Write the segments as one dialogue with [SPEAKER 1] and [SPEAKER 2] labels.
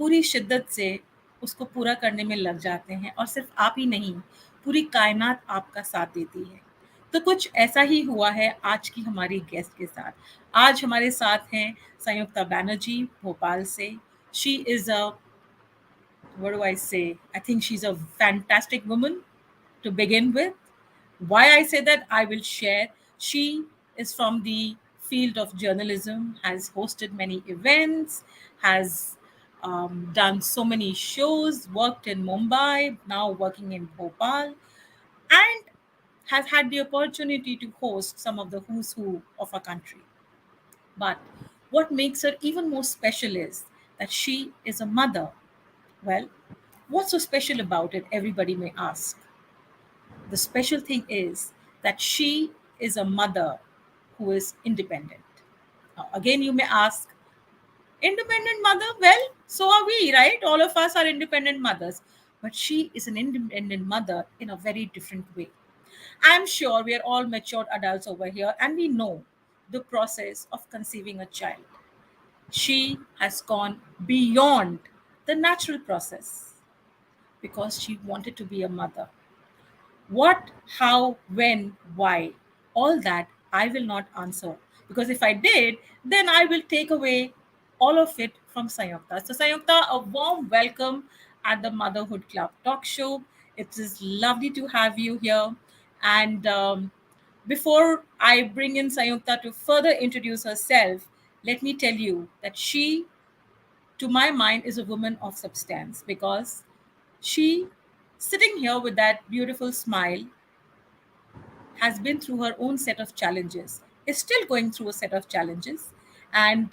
[SPEAKER 1] पूरी शिद्दत से उसको पूरा करने में लग जाते हैं, और सिर्फ आप ही नहीं, पूरी कायनात आपका साथ देती है। तो कुछ ऐसा ही हुआ है आज की हमारी गेस्ट के साथ। आज हमारे साथ हैं संयुक्ता बैनर्जी भोपाल से। She is a, what do I say? I think she's a fantastic woman to begin with. Why I say that, I will share. She is from the field of journalism, has hosted many events, has done so many shows, worked in Mumbai, now working in Bhopal, and has had the opportunity to host some of the who's who of our country. But what makes her even more special is that she is a mother. Well, what's so special about it? Everybody may ask. The special thing is that she is a mother who is independent. Now, again, you may ask, independent mother? Well, so are we, right? All of us are independent mothers. But she is an independent mother in a very different way. I'm sure we are all matured adults over here and we know the process of conceiving a child. She has gone beyond the natural process because she wanted to be a mother. What, how, when, why, all that I will not answer. Because if I did, then I will take away all of it from Sanyukta. So, Sanyukta, a warm welcome at the Motherhood Club talk show. It is lovely to have you here. And before I bring in Sanyukta to further introduce herself, let me tell you that she, to my mind, is a woman of substance because she, sitting here with that beautiful smile, has been through her own set of challenges, is still going through a set of challenges. And,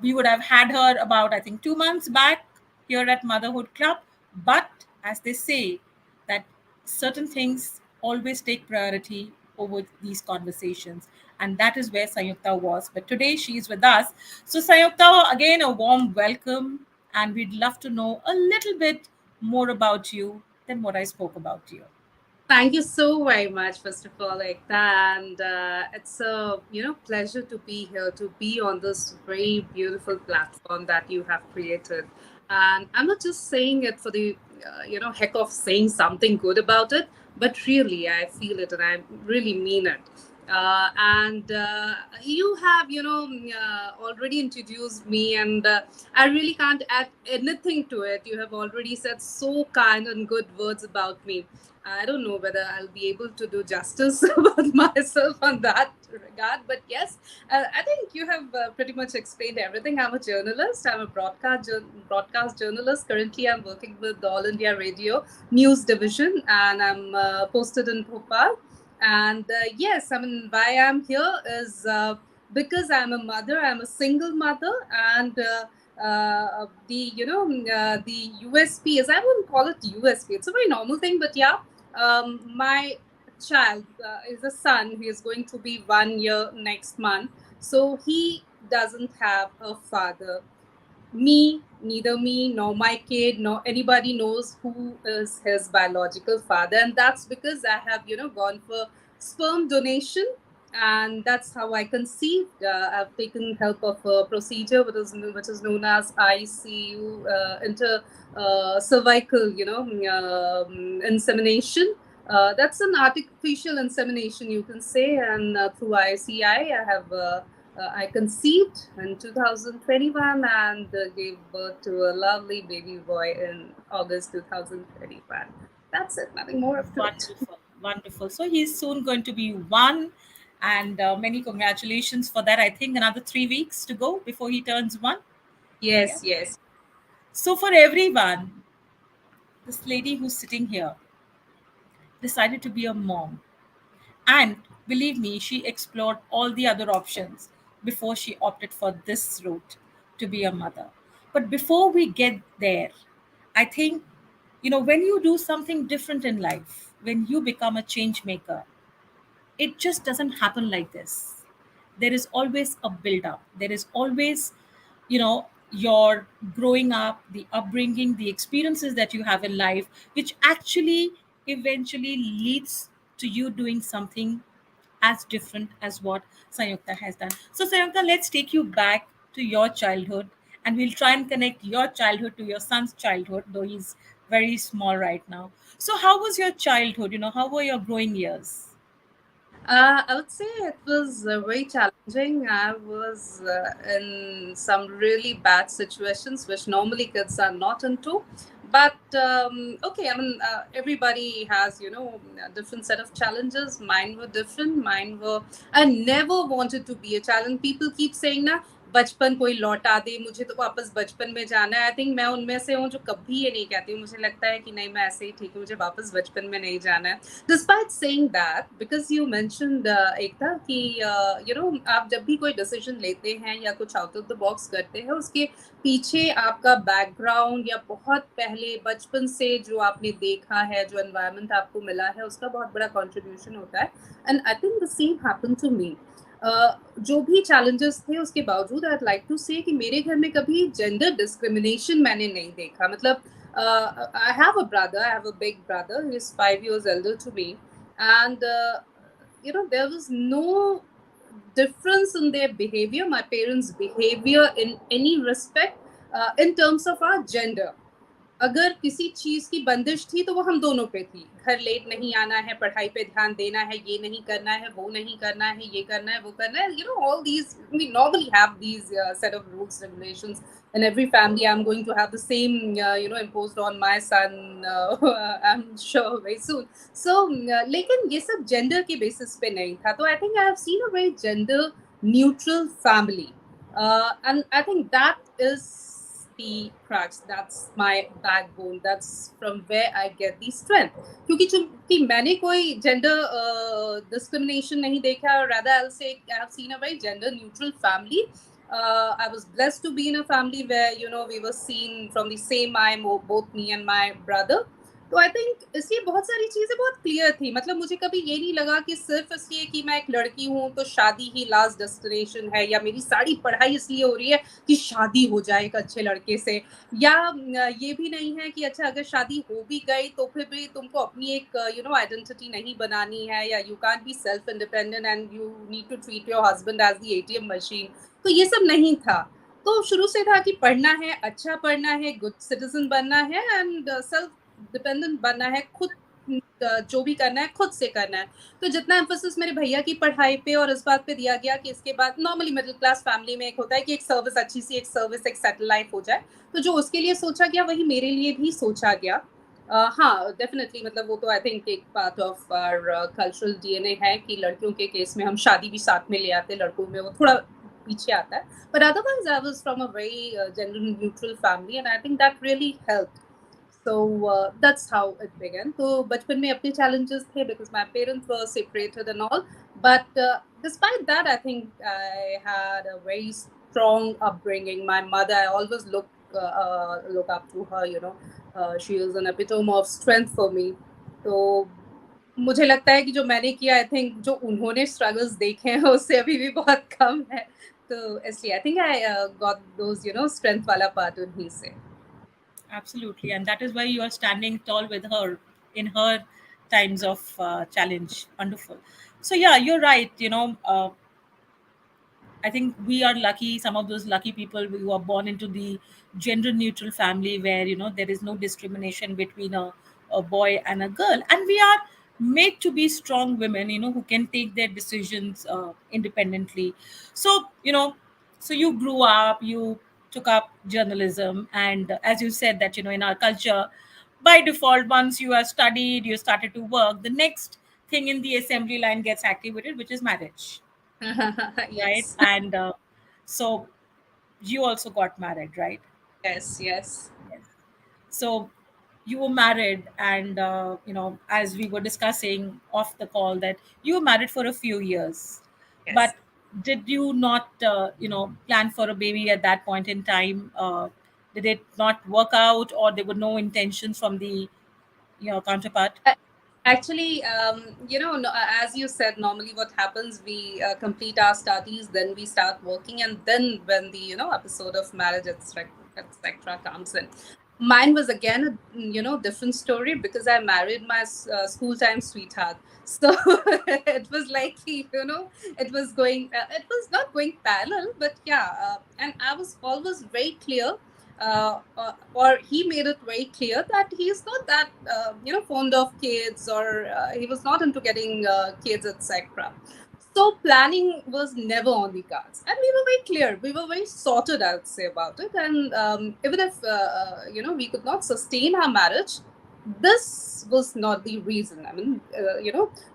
[SPEAKER 1] we would have had her about, I think, 2 months back here at Motherhood Club. But as they say, that certain things always take priority over these conversations. And that is where Sanyukta was. But today she is with us. So, Sanyukta, again, a warm welcome. And we'd love to know a little bit more about you than what I spoke about you.
[SPEAKER 2] Thank you so very much, first of all, Ekta, and it's a pleasure to be here, to be on this very beautiful platform that you have created. And I'm not just saying it for the heck of saying something good about it, but really I feel it and I really mean it. And you have already introduced me, and I really can't add anything to it. You have already said so kind and good words about me. I don't know whether I'll be able to do justice about myself on that regard, but yes, I think you have pretty much explained everything. I'm a journalist. I'm a broadcast journalist. Currently, I'm working with the All India Radio News Division, and I'm posted in Bhopal. And yes, I mean, why I'm here is because I'm a mother. I'm a single mother, and the USP is, I wouldn't call it USP. It's a very normal thing, but yeah, my child is a son. He is going to be 1 year next month, so he doesn't have a father. Neither me nor my kid nor anybody knows who is his biological father, and that's because I have gone for sperm donation, and that's how I conceived. I've taken help of a procedure which is known as ICU, inter cervical insemination. That's an artificial insemination, you can say, and through ICI, I conceived in 2021 and gave birth to a lovely baby boy in August 2021. That's it, nothing more up to it.
[SPEAKER 1] Wonderful, wonderful. So he's soon going to be one, and many congratulations for that. I think another 3 weeks to go before he turns one. Yeah.
[SPEAKER 2] Yes, yes.
[SPEAKER 1] So for everyone, this lady who's sitting here decided to be a mom, and believe me, she explored all the other options before she opted for this route to be a mother. But before we get there, I think, when you do something different in life, when you become a change maker, it just doesn't happen like this. There is always a build up. There is always, your growing up, the upbringing, the experiences that you have in life, which actually eventually leads to you doing something as different as what Sanyukta has done. So, Sanyukta, let's take you back to your childhood and we'll try and connect your childhood to your son's childhood, though he's very small right now. So, how was your childhood? How were your growing years?
[SPEAKER 2] I would say it was very challenging. I was in some really bad situations, which normally kids are not into. But okay, I mean, everybody has, a different set of challenges. Mine were different. Mine were, I never wanted to be a challenge. People keep saying, na, बचपन कोई लौटा दे, मुझे तो वापस बचपन में जाना है. आई थिंक मैं उनमें से हूँ जो कभी ये नहीं कहती हूँ. मुझे लगता है कि नहीं, मैं ऐसे ही ठीक हूँ, मुझे वापस बचपन में नहीं जाना है. Despite saying that, because you mentioned एकता कि आप जब भी कोई डिसीजन लेते हैं या कुछ आउट ऑफ द बॉक्स करते हैं, उसके पीछे आपका बैकग्राउंड या बहुत पहले बचपन से जो आपने देखा है, जो एनवायरनमेंट आपको मिला है, उसका बहुत बड़ा कंट्रीब्यूशन होता है. And I think the same happen to me. जो भी चैलेंजेस थे उसके बावजूद आई लाइक टू से कि मेरे घर में कभी जेंडर डिस्क्रिमिनेशन मैंने नहीं देखा. मतलब I have a brother. I have a big brother. He's 5 years elder to me, and there was no difference in their behavior. My parents' behavior in any respect, in terms of our gender. अगर किसी चीज की बंदिश थी तो वो हम दोनों पे थी. घर लेट नहीं आना है, पढ़ाई पे ध्यान देना है, ये नहीं करना है, वो नहीं करना है, ये करना है, वो करना है. All these, we normally have these set of rules, regulations in every family. I'm going to have the same, imposed on my son, I'm sure very soon. So, लेकिन ये सब gender के basis पे नहीं था. तो I think I have seen a very gender neutral family. And I think that is the crux. That's my backbone. That's from where I get the strength. क्योंकि चूंकि मैंने कोई gender discrimination नहीं देखा, rather I'll say I have seen a very gender neutral family. I was blessed to be in a family where we were seen from the same eye, both me and my brother. तो I think इसलिए बहुत सारी चीज़ें बहुत clear थी. मतलब मुझे कभी ये नहीं लगा कि सिर्फ इसलिए कि मैं एक लड़की हूँ तो शादी ही लास्ट डेस्टिनेशन है, या मेरी सारी पढ़ाई इसलिए हो रही है कि शादी हो जाए एक अच्छे लड़के से, या ये भी नहीं है कि अच्छा अगर शादी हो भी गई तो फिर भी तुमको अपनी एक आइडेंटिटी नहीं बनानी है, या you can be self independent and you need to treat your husband as the ATM machine. तो ये सब नहीं था. तो शुरू से था कि पढ़ना है, अच्छा पढ़ना है, गुड सिटीजन बनना है, एंड सेल्फ डिपेंडेंट बनना है. खुद जो भी करना है खुद से करना है. तो जितना एम्फोसिस मेरे भैया की पढ़ाई पे और इस बात पे दिया गया कि इसके बाद नॉर्मली मिडिल क्लास फैमिली में एक होता है कि एक सर्विस, अच्छी सी एक सर्विस, एक सेटल लाइफ हो जाए, तो जो उसके लिए सोचा गया वही मेरे लिए भी सोचा गया. हाँ, डेफिनेटली. मतलब वो तो आई थिंक एक part of our cultural DNA है कि लड़कियों के केस में हम शादी भी साथ में ले आते, लड़कों में वो थोड़ा पीछे आता है. But otherwise I was from a very gender neutral family and I think that really helped. So that's how it began. तो बचपन में अपने challenges थे because my parents were separated and all. But despite that, I think I had a very strong upbringing. My mother, I always look up to her. She is an epitome of strength for me. तो मुझे लगता है कि जो मैंने किया, I think जो उन्होंने स्ट्रगल्स देखे हैं उससे अभी भी बहुत कम है. तो इसलिए I think I got those strength वाला पार्ट उन्हीं से.
[SPEAKER 1] Absolutely, and that is why you are standing tall with her in her times of challenge. Wonderful. So yeah, you're right. I think we are lucky, some of those lucky people who are born into the gender neutral family where, there is no discrimination between a boy and a girl. And we are made to be strong women, who can take their decisions independently. So, so you grew up, you took up journalism. And as you said, that, in our culture, by default, once you have studied, you started to work, the next thing in the assembly line gets activated, which is marriage, right?
[SPEAKER 2] Yes.
[SPEAKER 1] And so you also got married, right?
[SPEAKER 2] Yes, yes,
[SPEAKER 1] Yes. So you were married, and as we were discussing off the call, that you were married for a few years,
[SPEAKER 2] yes.
[SPEAKER 1] but did you not, plan for a baby at that point in time? Did it not work out, or there were no intentions from the counterpart?
[SPEAKER 2] A- Actually, no, as you said, normally what happens, we complete our studies, then we start working, and then when the episode of marriage, etc., comes in. Mine was again a different story because I married my school time sweetheart. So it was like it was going, it was not going parallel, but yeah, and I was always very clear, or he made it very clear that he's not that fond of kids, or he was not into getting kids, etc. So planning was never on the cards, and we were very clear. We were very sorted, I would say, about it. And even if we could not sustain our marriage, this was not the reason. I mean,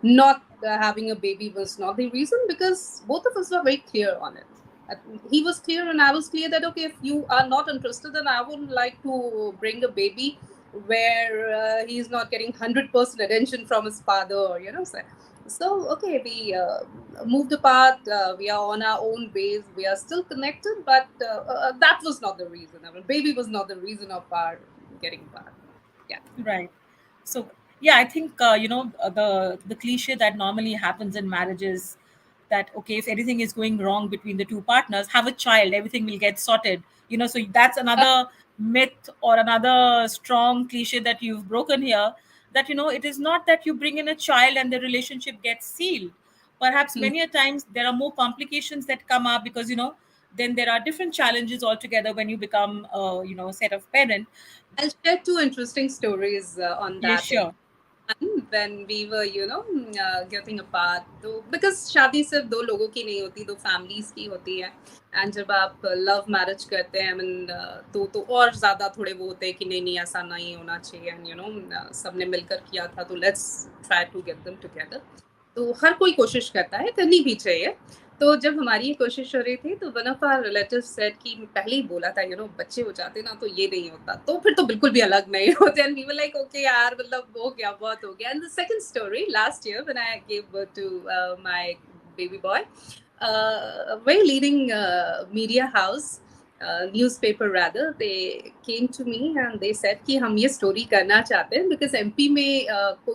[SPEAKER 2] not having a baby was not the reason, because both of us were very clear on it. Uh, He was clear, and I was clear that okay, if you are not interested, then I wouldn't like to bring a baby where he's not getting 100% attention from his father, so okay, we moved apart. We are on our own ways. We are still connected, but that was not the reason. I mean, baby was not the reason of our getting apart. Yeah.
[SPEAKER 1] Right. So yeah, I think the cliche that normally happens in marriages, that okay, if anything is going wrong between the two partners, have a child, everything will get sorted. So that's another myth or another strong cliche that you've broken here. That it is not that you bring in a child and the relationship gets sealed. Perhaps
[SPEAKER 2] Hmm.
[SPEAKER 1] many a times there are more complications that come up, because then there are different challenges altogether when you become set of parent.
[SPEAKER 2] I'll share two interesting stories on
[SPEAKER 1] Yeah,
[SPEAKER 2] that.
[SPEAKER 1] sure.
[SPEAKER 2] When we were getting apart, तो because शादी सिर्फ दो लोगों की नहीं होती, दो families की होती है. And जब आप love marriage करते हैं, I mean, तो और ज़्यादा थोड़े वो होते हैं कि नहीं नहीं ऐसा नहीं होना चाहिए, and सबने मिलकर किया था, तो let's try to get them together. तो हर कोई कोशिश करता है, करनी भी चाहिए. तो जब हमारी ये कोशिश हो रही थी, तो one of our relatives said कि पहले ही बोला था, बच्चे हो जाते ना तो ये नहीं होता, तो फिर तो बिल्कुल भी अलग नहीं होते. And we were like okay यार, मतलब हो गया, बहुत हो गया. And the second story, last year when I give birth to my baby boy, a very leading media house, newspaper rather, they came to me and they said कि हम ये स्टोरी करना चाहते हैं because एमपी में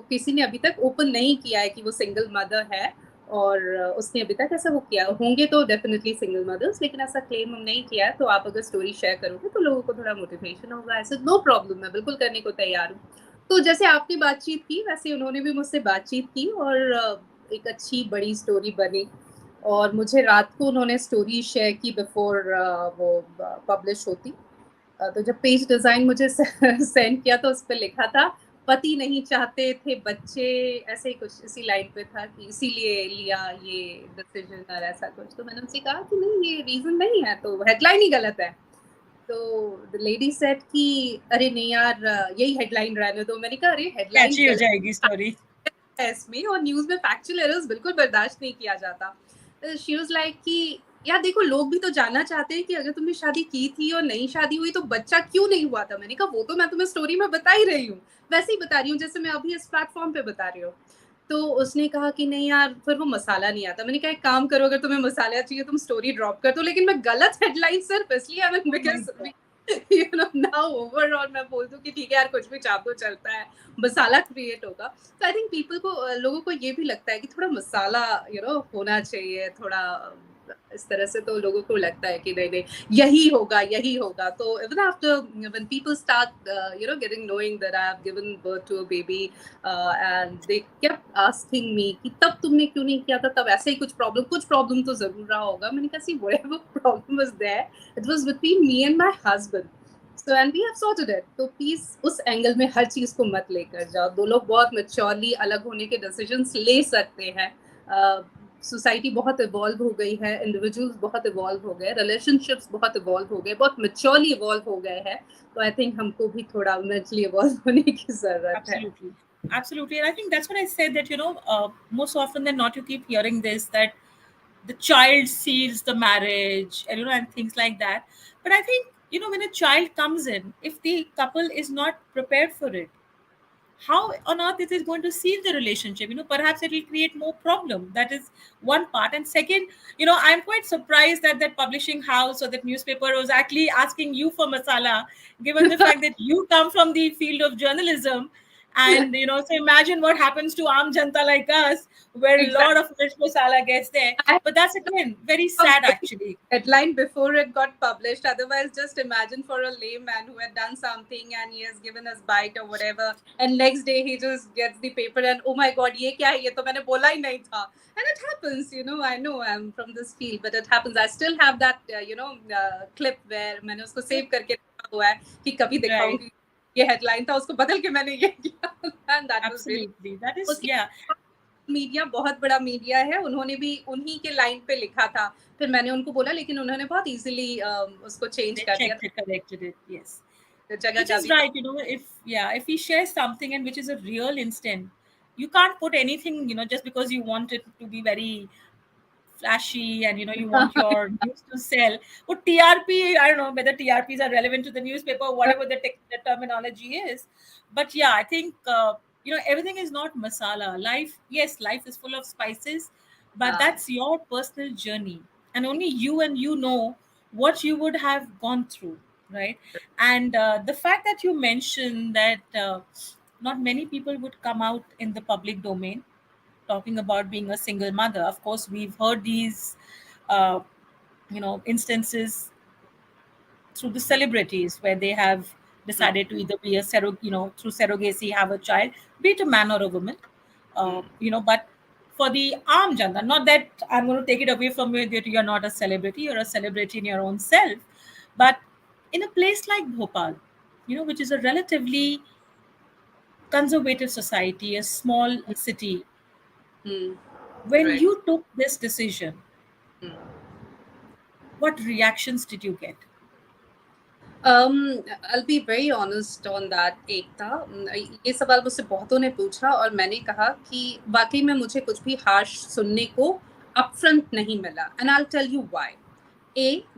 [SPEAKER 2] किसी ने अभी तक ओपन नहीं किया है कि वो सिंगल मदर है, और उसने अभी तक ऐसा वो किया होंगे तो डेफिनेटली सिंगल मदर्स, लेकिन ऐसा क्लेम हम नहीं किया है. तो आप अगर स्टोरी शेयर करोगे तो लोगों को थोड़ा मोटिवेशन होगा. ऐसे नो प्रॉब्लम, मैं बिल्कुल करने को तैयार हूँ. तो जैसे आपने बातचीत की, वैसे उन्होंने भी मुझसे बातचीत की, और एक अच्छी बड़ी स्टोरी बनी. और मुझे रात को उन्होंने स्टोरी शेयर की बिफोर वो पब्लिश होती. तो जब पेज डिजाइन मुझे सेंड किया तो उस पर लिखा था, पति नहीं चाहते थे बच्चे, ऐसे ही कुछ इसी लाइन पे था कि इसीलिए लिया ये डिसीजन, और ऐसा कुछ. तो मैंने उनसे कहा कि नहीं, ये रीजन नहीं है, तो हेडलाइन ही गलत है. तो द लेडी सेड कि अरे नहीं यार, यही हेडलाइन रहने दो. मैंने कहा अरे हेडलाइन
[SPEAKER 1] कैची हो
[SPEAKER 2] गलत
[SPEAKER 1] जाएगी स्टोरी.
[SPEAKER 2] है इसमें, और न्यूज में फैक्चुअल एरर्स बिल्कुल बर्दाश्त नहीं किया जाता. शी वाज लाइक कि यार देखो, लोग भी तो जानना चाहते हैं कि अगर तुमने शादी की थी और नई शादी हुई तो बच्चा क्यों नहीं हुआ था. मैंने कहा वो तो मैं तुम्हें स्टोरी में बता ही रही हूँ, वैसे ही बता रही हूँ जैसे मैं अभी इस प्लेटफॉर्म पे बता रही हूँ. तो उसने कहा कि नहीं यार, फिर वो मसाला नहीं आता. मैंने कहा एक काम करो, अगर तुम्हें मसाला चाहिए तुम स्टोरी ड्रॉप कर दो, लेकिन मैं गलत हेडलाइन सिर्फ इसलिए, I mean
[SPEAKER 1] Oh my
[SPEAKER 2] because
[SPEAKER 1] God.
[SPEAKER 2] Now over, और मैं बोल दूं कि ठीक है यार, कुछ भी चाप दो, चलता है, मसाला क्रिएट होगा. तो आई थिंक पीपल को, लोगों को ये भी लगता है कि थोड़ा मसाला होना चाहिए थोड़ा, इस तरह से. तो लोगों को लगता है कि नहीं नहीं, यही होगा, यही होगा. तो even after when people start getting knowing that I have given birth to a baby, and they kept asking me कि तब तुमने क्यों नहीं किया था, तब ऐसे ही कुछ प्रॉब्लम तो जरूर रहा होगा. मैंने कहा सी whatever problem was there, it was between me and my husband. So and we have sorted it. तो प्लीज उस एंगल में हर चीज को मत लेकर जाओ. दो लोग बहुत मेच्योरली अलग होने के डिसीजंस ले सकते हैं. सोसाइटी बहुत इवॉल्व हो गई है, इंडिविजुअल्स बहुत इवॉल्व हो गए, रिलेशनशिप्स बहुत इवॉल्व हो गए, बहुत मेच्योरली इवॉल्व हो गए हैं. तो आई थिंक हमको भी थोड़ा मेंटली इवॉल्व होने की जरूरत है.
[SPEAKER 1] Absolutely. Absolutely. And I think that's what I said, that, most often than not, you keep hearing this, that the child seals the marriage, and things like that. But I think, when a child comes in, if the couple is not prepared for it, how on earth is it going to seal the relationship? Perhaps it will create more problem. That is one part. And second, I'm quite surprised that that publishing house or that newspaper was actually asking you for masala, given the fact that you come from the field of journalism. And so imagine what happens to Aam Janta like us, where a lot
[SPEAKER 2] Exactly.
[SPEAKER 1] of Mirch Masala gets there.
[SPEAKER 2] I
[SPEAKER 1] But that's again very
[SPEAKER 2] a
[SPEAKER 1] sad,
[SPEAKER 2] very
[SPEAKER 1] actually.
[SPEAKER 2] headline before it got published. Otherwise, just imagine for a layman who had done something and he has given us bite or whatever, and next day he just gets the paper and oh my god, ये क्या है? ये तो मैंने बोला ही नहीं था. And it happens, I know I'm from this field, but it happens. I still have that, clip where मैंने उसको save करके रखा हुआ है कि कभी
[SPEAKER 1] Right.
[SPEAKER 2] दिखाऊंगी. ये हेडलाइन था, उसको बदल के मैंने ये किया. And that was really.
[SPEAKER 1] Absolutely. That is,
[SPEAKER 2] उसके
[SPEAKER 1] yeah.
[SPEAKER 2] मीडिया बहुत बड़ा मीडिया है, उन्होंने भी उन्हीं के लाइन पे लिखा था. फिर मैंने उनको बोला, लेकिन उन्होंने बहुत इजीली उसको चेंज
[SPEAKER 1] They
[SPEAKER 2] कर दिया
[SPEAKER 1] checked it, corrected it. Yes.
[SPEAKER 2] था, जगह
[SPEAKER 1] Which
[SPEAKER 2] का
[SPEAKER 1] is
[SPEAKER 2] भी था.
[SPEAKER 1] right. If we share something and which is a real instant, you can't put anything, just because you want it to be very flashy and you want your news to sell. But TRP, I don't know whether TRPs are relevant to the newspaper, whatever the terminology is. But yeah, I think everything is not masala. Life, yes, life is full of spices, but
[SPEAKER 2] हाँ.
[SPEAKER 1] that's your personal journey, and only you and you know what you would have gone through, right? And the fact that you mentioned that not many people would come out in the public domain talking about being a single mother. Of course, we've heard these, uh, instances through the celebrities where they have
[SPEAKER 2] Hmm.
[SPEAKER 1] decided to either be through surrogacy have a child, be it a man or a woman.
[SPEAKER 2] Hmm.
[SPEAKER 1] But for the arm janta, not that I'm going to take it away from you that you're not a celebrity, you're a celebrity in your own self, but in a place like Bhopal, which is a relatively conservative society, a small city,
[SPEAKER 2] Hmm.
[SPEAKER 1] when
[SPEAKER 2] Right.
[SPEAKER 1] you took this decision,
[SPEAKER 2] Hmm.
[SPEAKER 1] what reactions did you get?
[SPEAKER 2] I'll be very honest on that, एकता. ये सवाल मुझसे बहुतों ने पूछा और मैंने कहा कि वाकई में मुझे कुछ भी हार्श सुनने को upfront नहीं मिला. And I'll tell you why.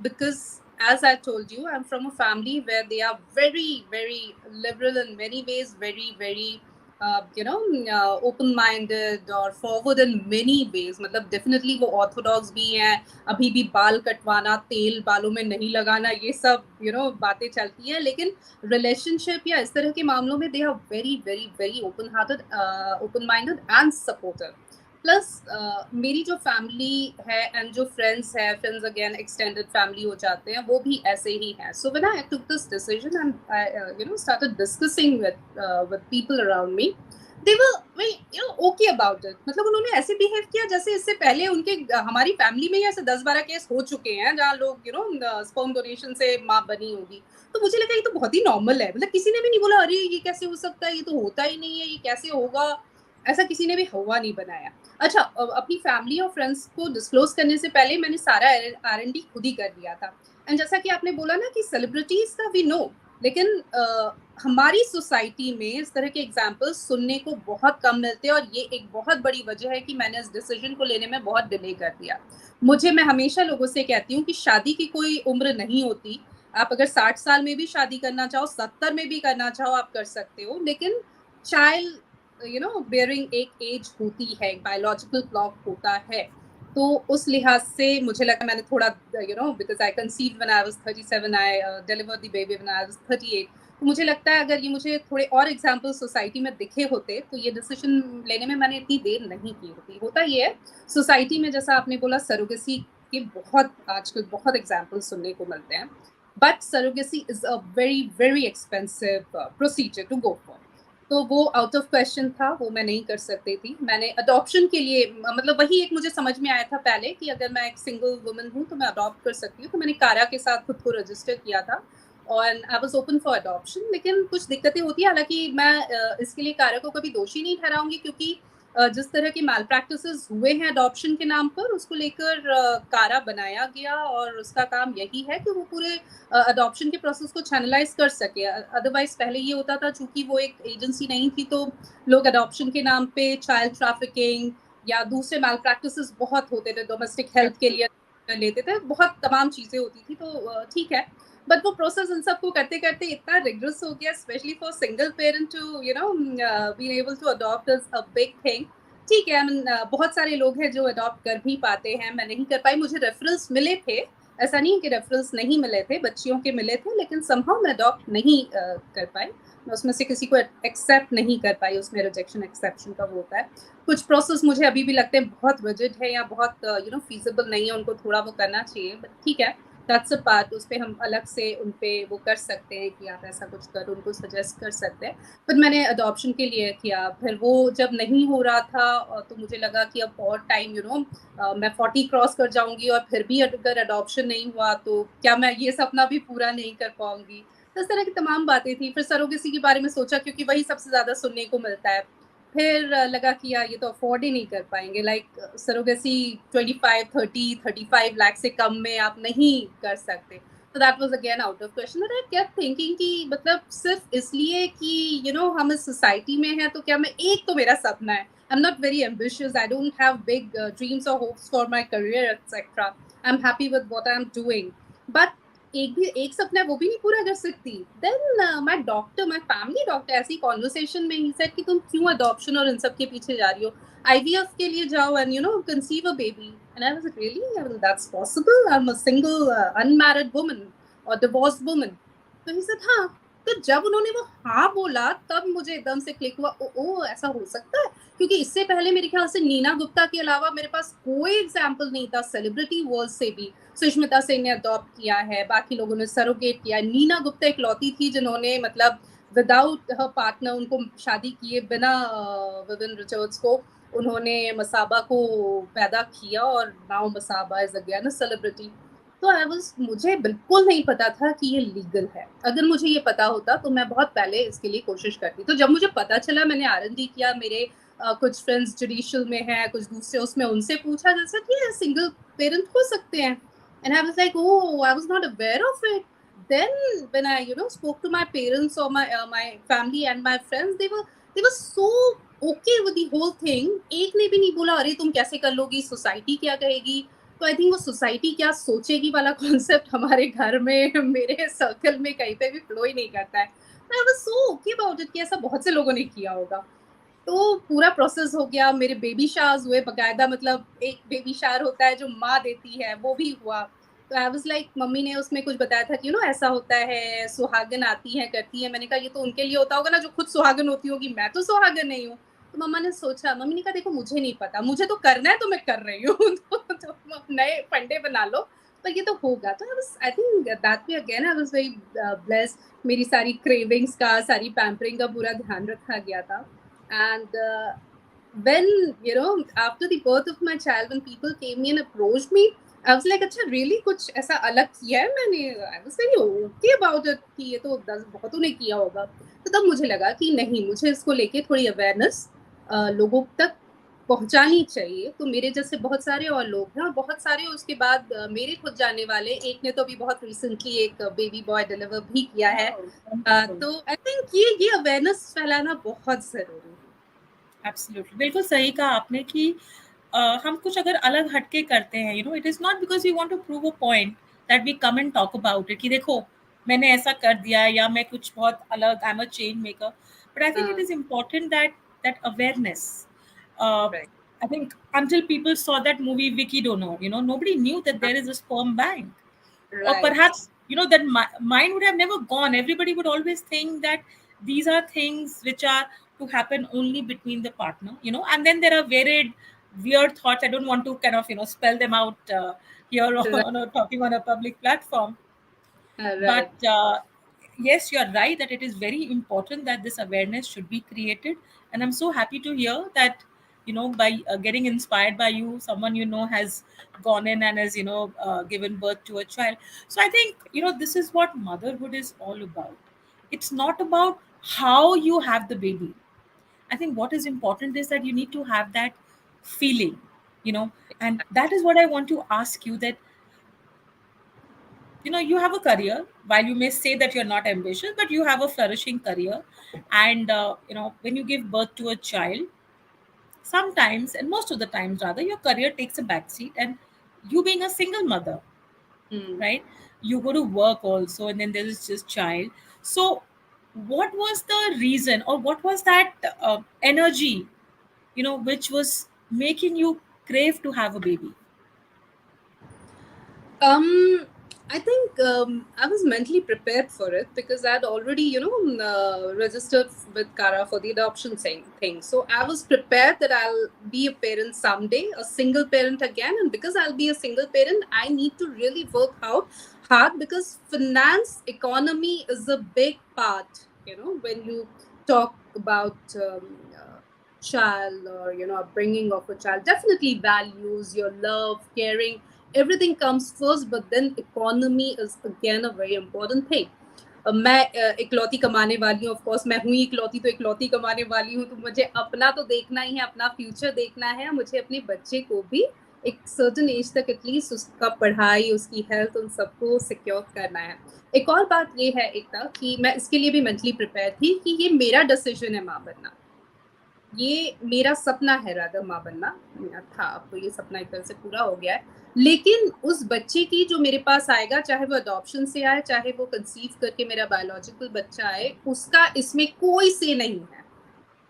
[SPEAKER 2] Because as I told you, I'm from a family where they are very, very liberal in many ways, very, very, open-minded or forward in many ways. मतलब definitely वो orthodox भी हैं. अभी भी बाल कटवाना, तेल बालों में नहीं लगाना, ये सब बातें चलती हैं. लेकिन relationship या इस तरह के मामलों में they are very, very, very open-hearted, open-minded and supportive. Plus मेरी जो फैमिली है एंड जो फ्रेंड्स अगेन एक्सटेंडेड फैमिली हो जाते हैं, वो भी ऐसे ही हैं. So when I took this decision and I started discussing with people around me, they were very okay about it. मतलब उन्होंने ऐसे बिहेव किया जैसे इससे पहले उनके हमारी फैमिली में ही ऐसे 10-12 केस हो चुके हैं जहाँ लोग स्पर्म डोनेशन से माँ बनी होगी. तो मुझे लगा ये तो बहुत ही नॉर्मल है. मतलब किसी ने भी नहीं बोला अरे ये कैसे हो सकता है, ये तो होता ही नहीं है, ये कैसे होगा. ऐसा किसी ने भी हवा नहीं बनाया. अच्छा, अपनी फैमिली और फ्रेंड्स को डिस्क्लोज करने से पहले मैंने सारा R&D खुद ही कर लिया था. एंड जैसा कि आपने बोला ना कि सेलिब्रिटीज का वी नो, लेकिन हमारी सोसाइटी में इस तरह के एग्जाम्पल्स सुनने को बहुत कम मिलते हैं और ये एक बहुत बड़ी वजह है कि मैंने इस डिसीजन को लेने में बहुत डिले कर दिया. मैं हमेशा लोगों से कहती हूँ कि शादी की कोई उम्र नहीं होती. आप अगर 60 साल में भी शादी करना चाहो, 70 में भी करना चाहो, आप कर सकते हो. लेकिन चाइल्ड बेयरिंग एक एज होती है, एक बायोलॉजिकल क्लॉक होता है. तो उस लिहाज से मुझे लगा मैंने थोड़ा because I conceived when I was 37, I delivered the baby when I was 38. तो मुझे लगता है अगर ये मुझे थोड़े और एग्जाम्पल सोसाइटी में दिखे होते तो ये डिसीजन लेने में मैंने इतनी देर नहीं की होती. होता ये है सोसाइटी में, जैसा आपने बोला, सरोगेसी के बहुत आजकल बहुत एग्जाम्पल सुनने को मिलते हैं. But surrogacy is a very very expensive procedure to go for. तो वो आउट ऑफ क्वेश्चन था, वो मैं नहीं कर सकती थी. मैंने अडॉप्शन के लिए मतलब वही एक मुझे समझ में आया था पहले कि अगर मैं एक सिंगल वुमन हूँ तो मैं अडॉप्ट कर सकती हूँ. तो मैंने कारा के साथ खुद को रजिस्टर किया था और I was open for adoption. लेकिन कुछ दिक्कतें होती है. हालांकि मैं इसके लिए कारा को कभी दोषी नहीं ठहराऊंगी, क्योंकि जिस तरह के मैल प्रैक्टिसेस हुए हैं अडॉप्शन के नाम पर, उसको लेकर कारा बनाया गया और उसका काम यही है कि वो पूरे अडॉप्शन के प्रोसेस को चैनलाइज कर सके. अदरवाइज पहले ये होता था, चूंकि वो एक एजेंसी नहीं थी, तो लोग अडॉप्शन के नाम पे चाइल्ड ट्रैफिकिंग या दूसरे मैल प्रैक्टिसेस बहुत होते थे. डोमेस्टिक हेल्थ के लिए लेते थे, बहुत तमाम चीजें होती थी. तो ठीक है, बट वो प्रोसेस इन सबको करते करते इतना रिग्रेस हो गया, specially for single parent to be able to adopt is a big thing. ठीक है, बहुत सारे लोग हैं जो अडॉप्ट कर भी पाते हैं, मैं नहीं कर पाई. मुझे रेफरेंस मिले थे ऐसा नहीं है कि रेफरेंस नहीं मिले थे, बच्चियों के मिले थे, लेकिन समहाउ मैं अडॉप्ट नहीं कर पाई। मैं उसमें से किसी को एक्सेप्ट नहीं कर पाई, उसमें रिजेक्शन एक्सेप्शन का वो होता है। कुछ प्रोसेस मुझे अभी भी लगते हैं बहुत रिजिड है या बहुत फीजिबल नहीं है, उनको थोड़ा वो करना चाहिए, बट ठीक है, दैट्स अ पार्ट। उस पर हम अलग से उन पे वो कर सकते हैं कि आप ऐसा कुछ करो, उनको सजेस्ट कर सकते हैं। फिर मैंने अडॉप्शन के लिए किया, फिर वो जब नहीं हो रहा था तो मुझे लगा कि अब और टाइम मैं 40 क्रॉस कर जाऊंगी और फिर भी अगर अडॉप्शन नहीं हुआ तो क्या मैं ये सपना भी पूरा नहीं कर पाऊंगी। तो इस तरह की तमाम बातें थी। फिर सरोगेसी के बारे में सोचा, क्योंकि वही सबसे ज़्यादा सुनने को मिलता है। फिर लगा कि यार ये तो अफोर्ड ही नहीं कर पाएंगे, लाइक सरोगेसी 25, 30, 35 लाख से कम में आप नहीं कर सकते। तो that was again out of question. But I kept thinking कि मतलब सिर्फ इसलिए कि हम इस सोसाइटी में हैं, तो क्या मैं, एक तो मेरा सपना है, I'm not very ambitious. I don't have big dreams or hopes for my career, etc. I'm happy with what I'm doing. But एक सपना है, वो भी नहीं पूरा कर सकती। Then my doctor, my family doctor, ऐसी कॉन्वर्सेशन में ही सेड कि तुम क्यों अडॉप्शन और इन सब के पीछे जा रही हो, आईवीएफ के लिए जाओ and conceive a baby. And I was like, really, that's possible? I am a single unmarried woman और डिवोर्स्ड वुमन। तो ही सेड हाँ। तो जब उन्होंने वो हाँ बोला, तब मुझे एकदम से क्लिक हुआ, ओ ऐसा हो सकता है। क्योंकि इससे पहले मेरे ख्याल से नीना गुप्ता के अलावा मेरे पास कोई एग्जाम्पल नहीं था सेलिब्रिटी वर्ल्ड से भी। सुष्मिता सेन ने अडॉप्ट किया है, बाकी लोगों ने सरोगेट किया। नीना गुप्ता इकलौती थी जिन्होंने मतलब विदाउट हर पार्टनर, उनको शादी किए बिना विविन रिचर्ड्स को, उन्होंने मसाबा को पैदा किया और now Masaba is again a celebrity. तो आई वाज, मुझे बिल्कुल नहीं पता था कि ये लीगल है। अगर मुझे ये पता होता तो मैं बहुत पहले इसके लिए कोशिश करती। तो जब मुझे पता चला, मैंने आर&डी किया। मेरे कुछ फ्रेंड्स जुडिशियल में हैं, कुछ दूसरे उसमें, उनसे पूछा जैसे कि सिंगल पेरेंट हो सकते हैं। And I was like, oh, I was not aware of it. Then when I spoke to my parents or my family and my friends, they were so okay with the whole thing. एक ने भी नहीं बोला अरे तुम कैसे कर लोगी, सोसाइटी क्या कहेगी। तो आई थिंक वो सोसाइटी क्या सोचेगी वाला कॉन्सेप्ट हमारे घर में, मेरे सर्कल में कहीं पे भी फ्लो ही नहीं करता है। I was so okay about it कि ऐसा बहुत से लोगों ने किया होगा। तो पूरा प्रोसेस हो गया, मेरे बेबी शावर्स हुए बकायदा, मतलब एक बेबी शावर होता है जो माँ देती है, वो भी हुआ। तो आई वाज लाइक, मम्मी ने उसमें कुछ बताया था कि ऐसा होता है, सुहागन आती है करती है। मैंने कहा ये तो उनके लिए होता होगा ना जो खुद सुहागन होती होगी, मैं तो सुहागन नहीं हूँ। तो मम्मा ने सोचा, मम्मी ने कहा देखो मुझे नहीं पता, मुझे तो करना है तो मैं कर रही हूँ। तो तुम नए फंडे बना लो, पर ये तो होगा। तो I think that way again I was very blessed. मेरी सारी क्रेविंग्स का, सारी पैम्परिंग का पूरा ध्यान रखा गया था। And when after the birth of my child, when people came in and approached me, I was like, अच्छा really कुछ ऐसा अलग किया है मैंने? I was very okay about it कि ये तो 10 बहुतों ने किया होगा। तो तब मुझे लगा कि नहीं, मुझे इसको लेके थोड़ी अवेयरनेस लोगों तक पहुंचानी चाहिए। तो मेरे जैसे बहुत सारे और लोग हैं, और बहुत सारे उसके बाद मेरे खुद जाने वाले, एक ने तो अभी बहुत रिसेंटली एक बेबी बॉय डिलीवर भी किया है। तो आई थिंक ये अवेयरनेस फैलाना बहुत जरूरी है।
[SPEAKER 1] एब्सोल्युटली, बिल्कुल सही कहा आपने कि हम कुछ अगर अलग हटके करते हैं, it is not because we want to prove a point that we come and talk about it कि देखो मैंने ऐसा कर दिया है या मैं कुछ बहुत अलग, I am a change maker, but I think it is important that awareness.
[SPEAKER 2] Right.
[SPEAKER 1] I think until people saw that movie Vicky Donor, nobody knew that there is a sperm bank. Or
[SPEAKER 2] Right.
[SPEAKER 1] perhaps, that mind would have never gone. Everybody would always think that these are things which are to happen only between the partner, and then there are varied, weird thoughts. I don't want to kind of, spell them out here
[SPEAKER 2] Right.
[SPEAKER 1] on talking on a public platform. But
[SPEAKER 2] Right.
[SPEAKER 1] yes, you are right that it is very important that this awareness should be created. And I'm so happy to hear that, by getting inspired by you, someone has gone in and has, given birth to a child. So I think, this is what motherhood is all about. It's not about how you have the baby. I think what is important is that you need to have that feeling, you know, and that is what I want to ask you, that you have a career, while you may say that you're not ambitious, but you have a flourishing career. And when you give birth to a child, sometimes, and most of the times rather, your career takes a backseat, and you being a single mother,
[SPEAKER 2] Hmm.
[SPEAKER 1] right, you go to work also, and then there is just child. So what was the reason, or what was that energy, which was making you crave to have a baby?
[SPEAKER 2] Um, I think I was mentally prepared for it because I'd already, registered with Kara for the adoption thing. So I was prepared that I'll be a parent someday, a single parent again. And because I'll be a single parent, I need to really work out hard because finance, economy is a big part, when you talk about child or, upbringing of a child. Definitely values, your love, caring, everything comes first, but then economy is again a very important thing. मैं इकलौती कमाने वाली हूँ, of course मैं हूँ इकलौती, तो इकलौती कमाने वाली हूँ, तो मुझे अपना तो देखना ही है, अपना फ्यूचर देखना है, मुझे अपने बच्चे को भी एक सर्टन एज तक एटलीस्ट उसका पढ़ाई, उसकी हेल्थ, उन सबको सिक्योर करना है. एक और बात ये है एकता कि मैं इसके लिए भी मेंटली प्रिपेयर थी कि ये मेरा डिसीजन है माँ बनना, ये मेरा सपना है राधा माँ बनना था. अब तो ये सपना एक तरह से पूरा हो गया है, लेकिन उस बच्चे की जो मेरे पास आएगा, चाहे वो अडॉप्शन से आए, चाहे वो कंसीव करके मेरा बायोलॉजिकल बच्चा आए, उसका इसमें कोई से नहीं है.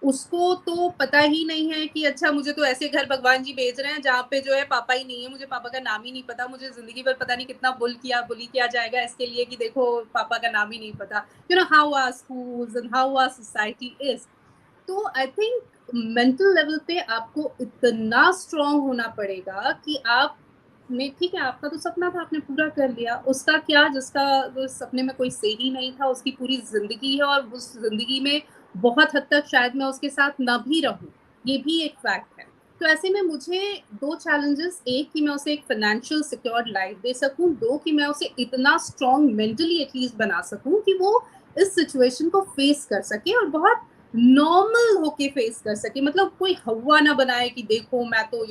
[SPEAKER 2] उसको तो पता ही नहीं है कि अच्छा मुझे तो ऐसे घर भगवान जी भेज रहे हैं जहाँ पे जो है पापा ही नहीं है, मुझे पापा का नाम ही नहीं पता, मुझे जिंदगी भर पता नहीं कितना बुली किया जाएगा इसके लिए कि देखो पापा का नाम ही नहीं पता. How our schools and how our society is. तो आई थिंक मेंटल लेवल पे आपको इतना स्ट्रांग होना पड़ेगा कि आप में, ठीक है आपका तो सपना था, आपने पूरा कर लिया, उसका क्या, जिसका जो सपने में कोई से ही नहीं था, उसकी पूरी जिंदगी है और उस जिंदगी में बहुत हद तक शायद मैं उसके साथ ना भी रहूं, ये भी एक फैक्ट है. तो ऐसे में मुझे दो चैलेंजेस, एक कि मैं उसे एक फाइनेंशियल सिक्योर्ड लाइफ दे सकूं, दो कि मैं उसे इतना स्ट्रांग मेंटली एटलीस्ट बना सकूं कि वो इस सिचुएशन को फेस कर सके और बहुत नॉर्मल होके फेस कर सके. मतलब कोई हवा ना बनाए कि देखो मैं तो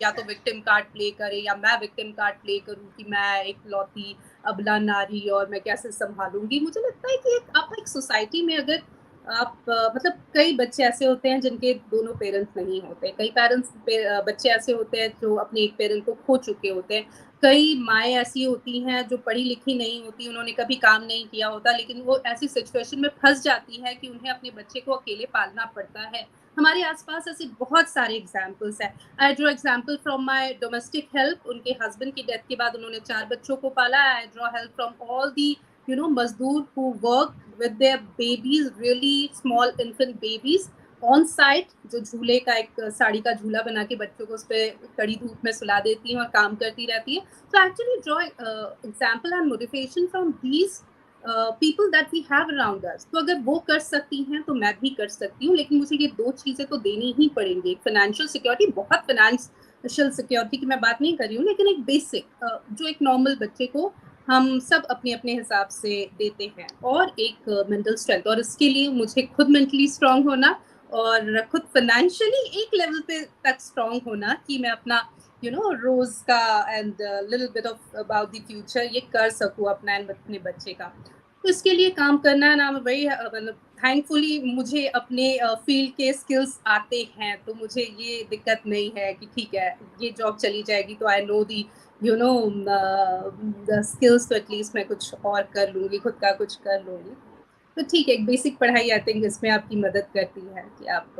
[SPEAKER 2] या तो विक्टिम कार्ड प्ले करे या मैं विक्टिम कार्ड प्ले करूं कि मैं एक लौती अबला नारी और मैं कैसे संभालूंगी. मुझे लगता है कि आप एक सोसाइटी में अगर आप मतलब कई बच्चे ऐसे होते हैं जिनके दोनों पेरेंट्स नहीं होते, कई बच्चे ऐसे होते हैं जो अपने एक पेरेंट को खो चुके होते हैं, कई माएँ ऐसी होती हैं जो पढ़ी लिखी नहीं होती, उन्होंने कभी काम नहीं किया होता, लेकिन वो ऐसी सिचुएशन में फंस जाती है कि उन्हें अपने बच्चे को अकेले पालना पड़ता है. हमारे आसपास ऐसे बहुत सारे एग्जाम्पल्स हैं. I draw example from my domestic help. उनके हस्बैंड की डेथ के बाद उन्होंने 4 बच्चों को पाला. I draw help from all the मजदूर who work with their babies, really small infant babies on site, जो झूले का एक साड़ी का झूला बना के बच्चों को उस पर कड़ी धूप में सुला देती हैं और काम करती रहती है. तो actually draw example and motivation from these people that we have around us. तो अगर वो कर सकती हैं तो मैं भी कर सकती हूँ, लेकिन मुझे ये दो चीजें तो देनी ही पड़ेंगी. फाइनेंशियल सिक्योरिटी, बहुत फाइनेंशियल सिक्योरिटी की मैं बात नहीं कर रही हूँ, लेकिन एक बेसिक जो एक नॉर्मल बच्चे को हम सब अपने अपने हिसाब से देते हैं, और एक मेंटल स्ट्रेंथ. और इसके लिए मुझे खुद मेंटली स्ट्रांग होना और खुद फाइनेंशियली एक लेवल पे तक स्ट्रांग होना कि मैं अपना रोज का and little bit of about the future ये कर सकूँ अपना एंड अपने बच्चे का. तो इसके लिए काम करना है ना. वही मतलब थैंकफुली मुझे अपने फील्ड के स्किल्स आते हैं, तो मुझे ये दिक्कत नहीं है कि ठीक है ये जॉब चली जाएगी तो I know the the skills, तो एटलीस्ट मैं कुछ और कर लूँगी, खुद का कुछ कर लूँगी. तो ठीक है, एक बेसिक पढ़ाई आई थिंक इसमें आपकी मदद करती है कि आप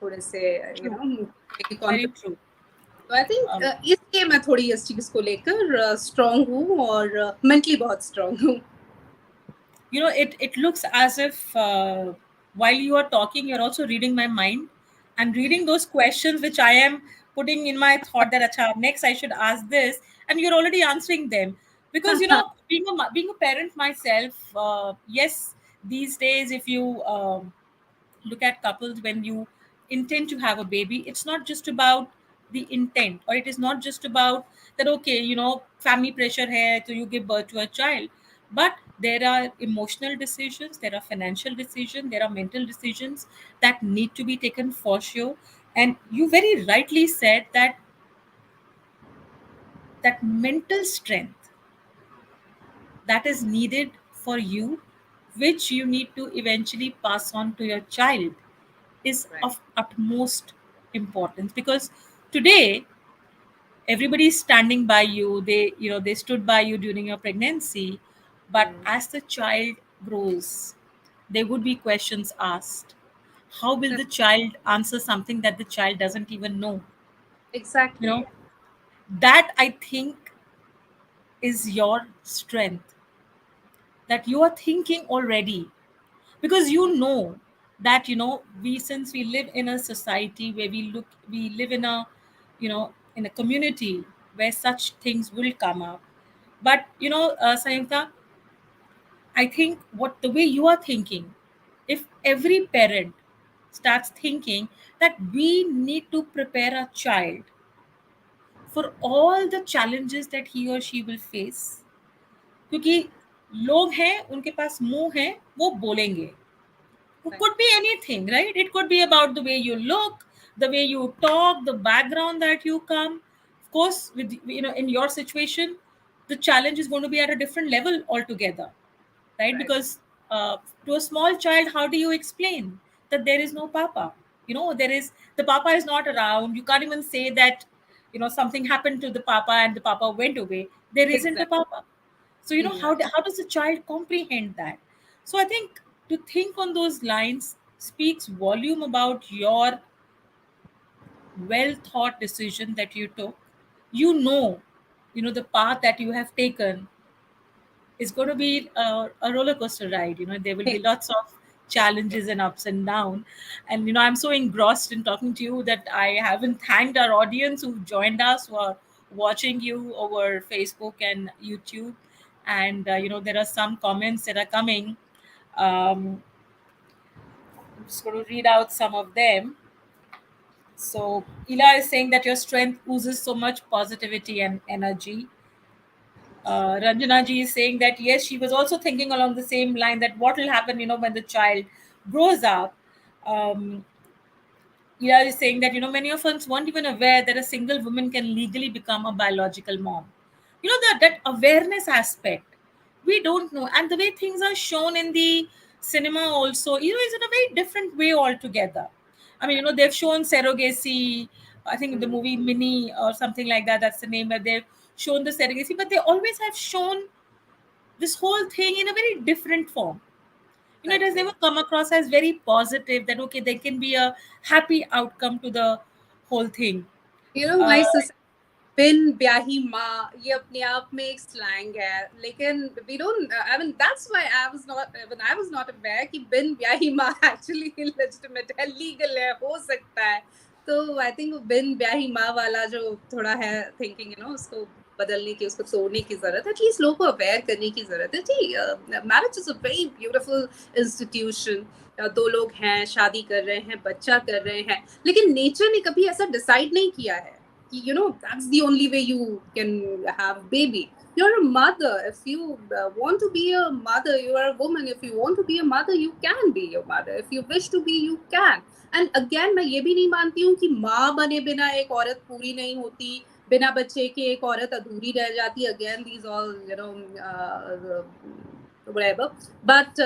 [SPEAKER 2] थोड़े से
[SPEAKER 1] True, very
[SPEAKER 2] कॉन्फिडेंट.
[SPEAKER 1] true.
[SPEAKER 2] तो आई थिंक
[SPEAKER 1] Um,
[SPEAKER 2] इसलिए मैं थोड़ी इस चीज को लेकर स्ट्रांग हूँ और मेंटली बहुत स्ट्रांग हूँ.
[SPEAKER 1] it looks as if while you are talking, you're also reading my mind and reading those questions which I am putting in my thought that acha, next I should ask this, and you're already answering them. Because being a parent myself, yes, these days if you look at couples, when you intend to have a baby, it's not just about the intent, or it is not just about that, okay, family pressure hai so you give birth to a child. But there are emotional decisions, there are financial decisions, there are mental decisions that need to be taken for sure. And you very rightly said that that mental strength that is needed for you, which you need to eventually pass on to your child, is
[SPEAKER 2] Right.
[SPEAKER 1] of utmost importance. Because today everybody is standing by you, they stood by you during your pregnancy, but
[SPEAKER 2] Mm.
[SPEAKER 1] as the child grows, there would be questions asked. How will the child answer something that the child doesn't even know? you
[SPEAKER 2] Exactly.
[SPEAKER 1] know that, I think, is your strength, that you are thinking already, because you know that, we, since we live in a society where we live in a, in a community where such things will come up. But Sayanta, I think what the way you are thinking, if every parent starts thinking that we need to prepare a child for all the challenges that he or she will face, क्योंकि लोग हैं, उनके पास मुंह है, वो बोलेंगे. It
[SPEAKER 2] Right.
[SPEAKER 1] could be anything, right? It could be about the way you look, the way you talk, the background that you come. Of course, with, in your situation, the challenge is going to be at a different level altogether, right?
[SPEAKER 2] Right.
[SPEAKER 1] Because to a small child, how do you explain that there is no papa? There is, the papa is not around. You can't even say that, something happened to the papa and the papa went away. There isn't a
[SPEAKER 2] Exactly.
[SPEAKER 1] papa. So
[SPEAKER 2] Yeah.
[SPEAKER 1] how does a child comprehend that? So I think to think on those lines speaks volume about your well thought decision that you took. The path that you have taken is going to be a roller coaster ride. There will be lots of challenges and ups and down. And I'm so engrossed in talking to you that I haven't thanked our audience who've joined us, who are watching you over Facebook and YouTube. And there are some comments that are coming. I'm just going to read out some of them. So Ila is saying that your strength oozes so much positivity and energy. Ranjana ji is saying that yes, she was also thinking along the same line, that what will happen, when the child grows up. Um, Ira is saying that many of us weren't even aware that a single woman can legally become a biological mom. That awareness aspect, we don't know, and the way things are shown in the cinema also, is in a very different way altogether. I mean, they've shown surrogacy. I think the
[SPEAKER 2] Mm.
[SPEAKER 1] movie Mini or something like that. That's the name, where they've shown the surrogacy, but they always have shown this whole thing in a very different form. It has never
[SPEAKER 2] Exactly.
[SPEAKER 1] come across as very positive, that okay, there can be a happy outcome to the whole thing.
[SPEAKER 2] My
[SPEAKER 1] uh,
[SPEAKER 2] sister, बिन ब्याही माँ ये अपने आप में एक slang है लेकिन we don't I mean that's why I was not aware कि बिन ब्याही माँ एक्चुअली लेजिटिमेट है लीगल है हो सकता है तो आई थिंक वो बिन ब्याही माँ वाला जो थोड़ा है थिंकिंग उसको बदलने की उसको तोड़ने की जरूरत है एटलीस्ट लोगों को अवेयर करने की जरूरत है जी marriage is a very beautiful institution दो लोग हैं शादी कर रहे हैं बच्चा कर रहे हैं लेकिन नेचर ने कभी ऐसा डिसाइड नहीं किया है that's the only way you can have baby. You're a mother. If you want to be a mother, you are a woman. If you want to be a mother, you can be your mother. If you wish to be, you can. And again, मैं ये भी नहीं मानती हूँ कि माँ बने बिना एक औरत पूरी नहीं होती बिना बच्चे के एक औरत अधूरी रह जाती again these all whatever but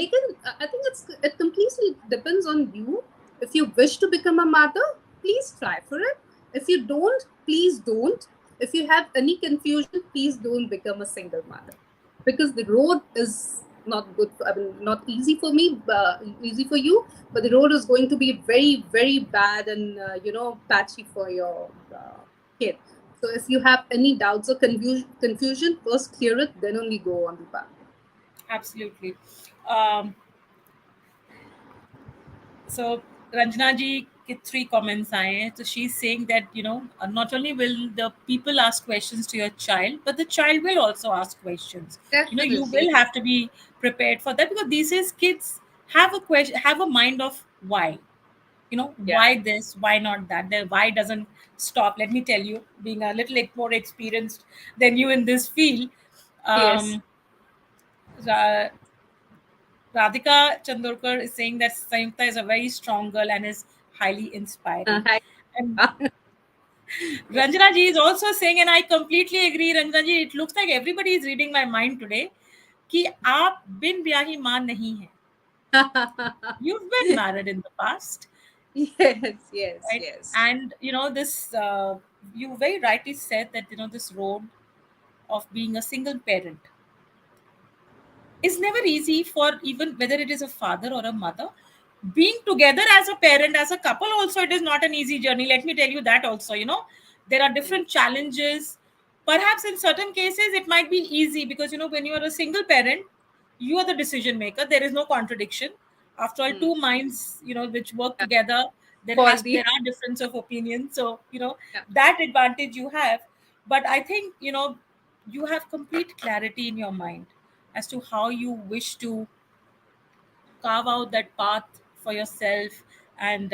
[SPEAKER 2] लेकिन I think it completely depends on you. If you wish to become a mother, please try for it. If you don't, please don't. If you have any confusion, please don't become a single mother because the road is not good. I mean, not easy for me, easy for you, but the road is going to be very, very bad and patchy for your kid. So if you have any doubts or confusion, first clear it, then only go on the path.
[SPEAKER 1] Absolutely. um, so Ranjana ji के 3 comments आए हैं. So she's saying that not only will the people ask questions to your child, but the child will also ask questions. You
[SPEAKER 2] Definitely.
[SPEAKER 1] will have to be prepared for that, because these days kids have a mind of why.
[SPEAKER 2] Yeah.
[SPEAKER 1] Why this, why not that, the why doesn't stop. Let me tell you, being a little more experienced than you in this field.
[SPEAKER 2] Yes.
[SPEAKER 1] um, Ra- Radhika Chandorkar is saying that Sanyukta is a very strong girl and is highly inspiring.
[SPEAKER 2] Hi.
[SPEAKER 1] And Ranjana ji is also saying, and I completely agree, Ranjana ji, it looks like everybody is reading my mind today, कि आप बिन ब्याही मां नहीं हैं. You've been married in the past,
[SPEAKER 2] Yes, yes,
[SPEAKER 1] right?
[SPEAKER 2] yes.
[SPEAKER 1] And this, you very rightly said that this road of being a single parent is never easy, for even whether it is a father or a mother. Being together as a parent, as a couple also, it is not an easy journey. Let me tell you that also. There are different challenges, Perhaps in certain cases it might be easy because when you are a single parent, you are the decision maker. There is no contradiction. After all,
[SPEAKER 2] Mm.
[SPEAKER 1] two minds which work
[SPEAKER 2] Yeah.
[SPEAKER 1] together,
[SPEAKER 2] Spoil the.
[SPEAKER 1] there are difference of opinion. So
[SPEAKER 2] Yeah.
[SPEAKER 1] that advantage you have. But I think you have complete clarity in your mind as to how you wish to carve out that path for yourself and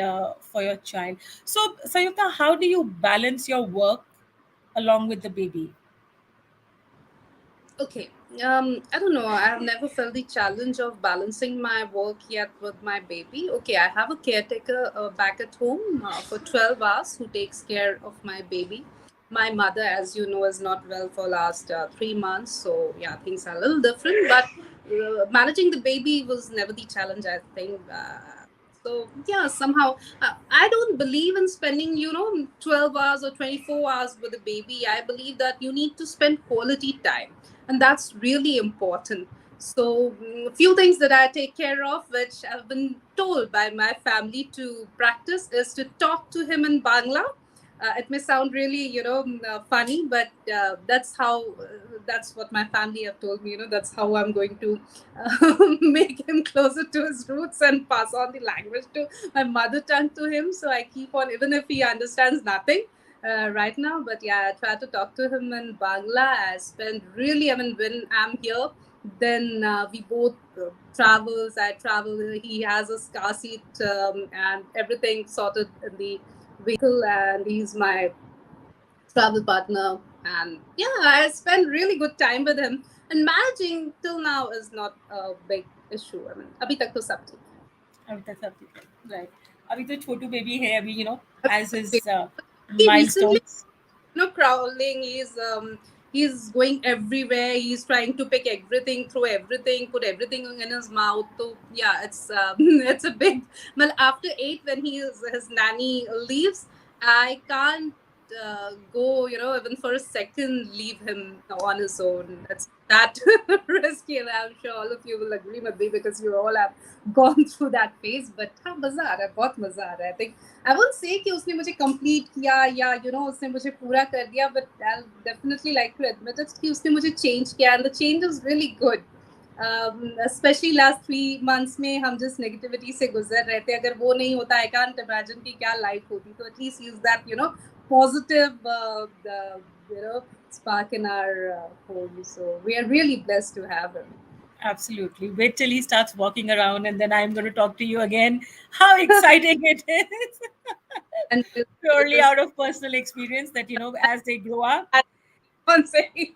[SPEAKER 1] for your child. So, Sayukta, how do you balance your work along with the baby?
[SPEAKER 2] Okay. I don't know. I have never felt the challenge of balancing my work yet with my baby. Okay, I have a caretaker back at home for 12 hours who takes care of my baby. My mother, as you know, is not well for last 3 months. So, yeah, things are a little different. But managing the baby was never the challenge, I think. So yeah, somehow I don't believe in spending 12 hours or 24 hours with a baby. I believe that you need to spend quality time, and that's really important. So few things that I take care of, which I've been told by my family to practice, is to talk to him in Bangla. It may sound really funny, but that's what my family have told me. That's how I'm going to make him closer to his roots and pass on the language to my mother tongue to him. So I keep on, even if he understands nothing right now, but yeah, I try to talk to him in Bangla. I spend really, I mean, when I'm here, then we both travels. I travel. He has a car seat and everything sorted in the vehicle, and he's my travel partner. And yeah, I spend really good time with him. And managing till now is not a big issue. I mean, abhi tak to sab theek
[SPEAKER 1] अभी तक सब ठीक है, right? अभी तो छोटू baby है, अभी
[SPEAKER 2] hai.
[SPEAKER 1] As his
[SPEAKER 2] He recently,
[SPEAKER 1] milestones.
[SPEAKER 2] crawling. He's going everywhere. He's trying to pick everything, throw everything, put everything in his mouth. So yeah, it's it's a big. Well, after 8, when his nanny leaves, I can't go. Even for a second, leave him on his own. It's that risky, and I'm sure all of you will agree with me because you all have gone through that phase. But हाँ मजा आ रहा है, बहुत मजा आ रहा है. I think I won't say कि उसने मुझे complete किया या उसने मुझे पूरा कर दिया, but I'll definitely like to admit it कि उसने मुझे change किया, and the change is really good. Especially last 3 months में हम जिस negativity से गुजर रहे थे, अगर वो नहीं होता, I can't imagine कि क्या life होती. तो at least use that positive spark in our home. So we are really blessed to have him.
[SPEAKER 1] Absolutely. Wait till he starts walking around, and then I'm going to talk to you again. How exciting it is!
[SPEAKER 2] And we'll
[SPEAKER 1] Purely
[SPEAKER 2] just
[SPEAKER 1] out of personal experience, that as they grow up,
[SPEAKER 2] add on saying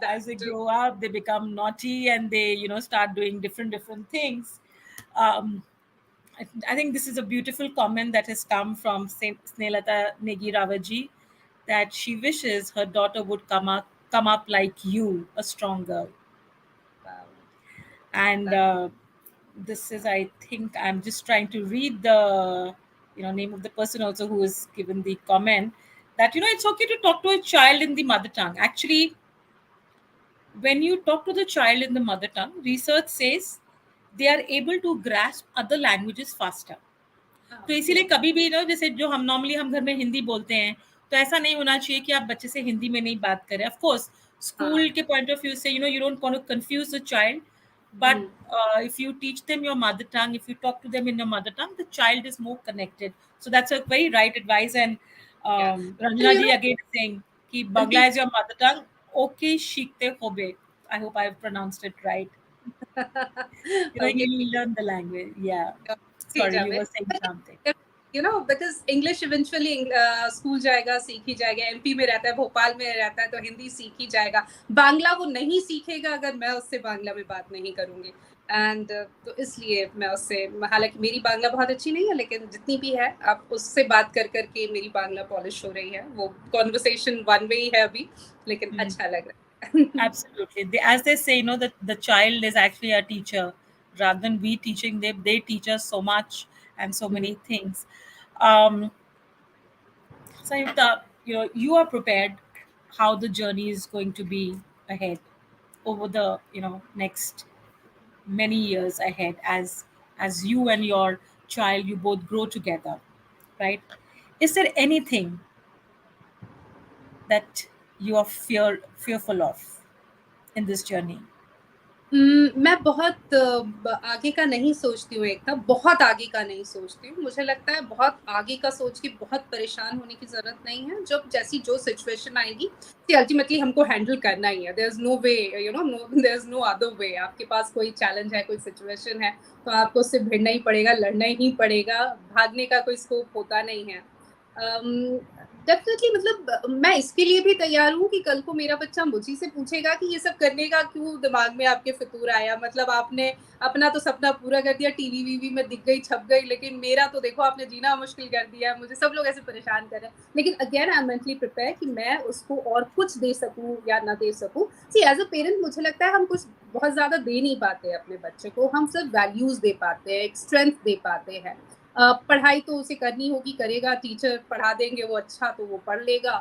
[SPEAKER 2] that
[SPEAKER 1] as they
[SPEAKER 2] too.
[SPEAKER 1] grow up, they become naughty and they start doing different things. Um, I think this is a beautiful comment that has come from Snelata Negi Ravaji, that she wishes her daughter would come up like you, a strong girl.
[SPEAKER 2] Wow.
[SPEAKER 1] And
[SPEAKER 2] That
[SPEAKER 1] this is, I think, I'm just trying to read the name of the person also who has given the comment, that it's okay to talk to a child in the mother tongue. Actually, when you talk to the child in the mother tongue, research says they are able to grasp other languages faster. तो इसीलिए
[SPEAKER 2] absolutely.
[SPEAKER 1] कभी भी जैसे जो हम घर में हिंदी बोलते हैं, तो ऐसा नहीं होना चाहिए कि आप बच्चे से हिंदी में नहीं बात करें. ऑफ कोर्स
[SPEAKER 2] हाँ.
[SPEAKER 1] स्कूल के पॉइंट ऑफ व्यू से you don't want to confuse the child, but
[SPEAKER 2] Hmm.
[SPEAKER 1] if you teach them your mother tongue, if you talk to them in your mother tongue, the child is more connected. So that's a very right advice. And
[SPEAKER 2] Yeah. And
[SPEAKER 1] Ranjana ji again is saying ki
[SPEAKER 2] and
[SPEAKER 1] Bangla
[SPEAKER 2] people
[SPEAKER 1] is your mother tongue. Okay, shikte hobe. I hope I've pronounced it right.
[SPEAKER 2] okay,
[SPEAKER 1] He learned the language. Yeah.
[SPEAKER 2] सीख
[SPEAKER 1] Sorry, you
[SPEAKER 2] जावे.
[SPEAKER 1] were saying something.
[SPEAKER 2] Because English eventually school जाएगा, सीख ही जाएगा. MP में रहता है, भोपाल में रहता है, तो हिंदी सीख ही जाएगा. बांग्ला वो नहीं सीखेगा अगर मैं उससे बांग्ला में बात नहीं करूंगी. एंड तो इसलिए मैं उससे, हालांकि मेरी बांग्ला बहुत अच्छी नहीं है, लेकिन जितनी भी है, आप उससे बात कर करके मेरी बांग्ला पॉलिश हो रही है. वो कॉन्वर्सेशन वन वे ही है अभी, लेकिन
[SPEAKER 1] Hmm.
[SPEAKER 2] अच्छा लग रहा है.
[SPEAKER 1] Absolutely. As they say, that the child is actually a teacher rather than we teaching them. They teach us so much and so many things. Um, Sayukta, you are prepared how the journey is going to be ahead over the next many years ahead, as you and your child, you both grow together, right? Is there anything that you are fearful of in this journey?
[SPEAKER 2] मैं बहुत आगे का नहीं सोचती हूँ, एकता, बहुत आगे का नहीं सोचती हूँ। मुझे लगता है बहुत आगे का सोच के बहुत परेशान होने की ज़रूरत नहीं है। जब जैसी जो सिचुएशन आएगी, कि अल्टीमेटली हमको हैंडल करना ही है। There is no way, you know, no there is no other way. आपके पास कोई चैलेंज है, कोई सिचुएशन है, तो आपको उससे भिड़ना ही पड़ेगा, लड़ना ही पड़ेगा, भागने का कोई स्कोप होता नहीं है। डेफिनेटली, मतलब मैं इसके लिए भी तैयार हूँ कि कल को मेरा बच्चा मुझी से पूछेगा कि ये सब करने का क्यों दिमाग में आपके फितूर आया, मतलब आपने अपना तो सपना पूरा कर दिया, टीवी वीवी में दिख गई, छप गई, लेकिन मेरा तो देखो आपने जीना मुश्किल कर दिया है, मुझे सब लोग ऐसे परेशान कर रहे हैं। लेकिन again I am mentally prepare कि मैं उसको और कुछ दे सकूं या ना दे सकूं। सी, एज अ पेरेंट मुझे लगता है हम कुछ बहुत ज्यादा दे नहीं पाते अपने बच्चे को, हम सिर्फ वैल्यूज दे पाते हैं, एक स्ट्रेंथ दे पाते हैं। पढ़ाई तो उसे करनी होगी, करेगा, टीचर पढ़ा देंगे वो अच्छा तो वो पढ़ लेगा,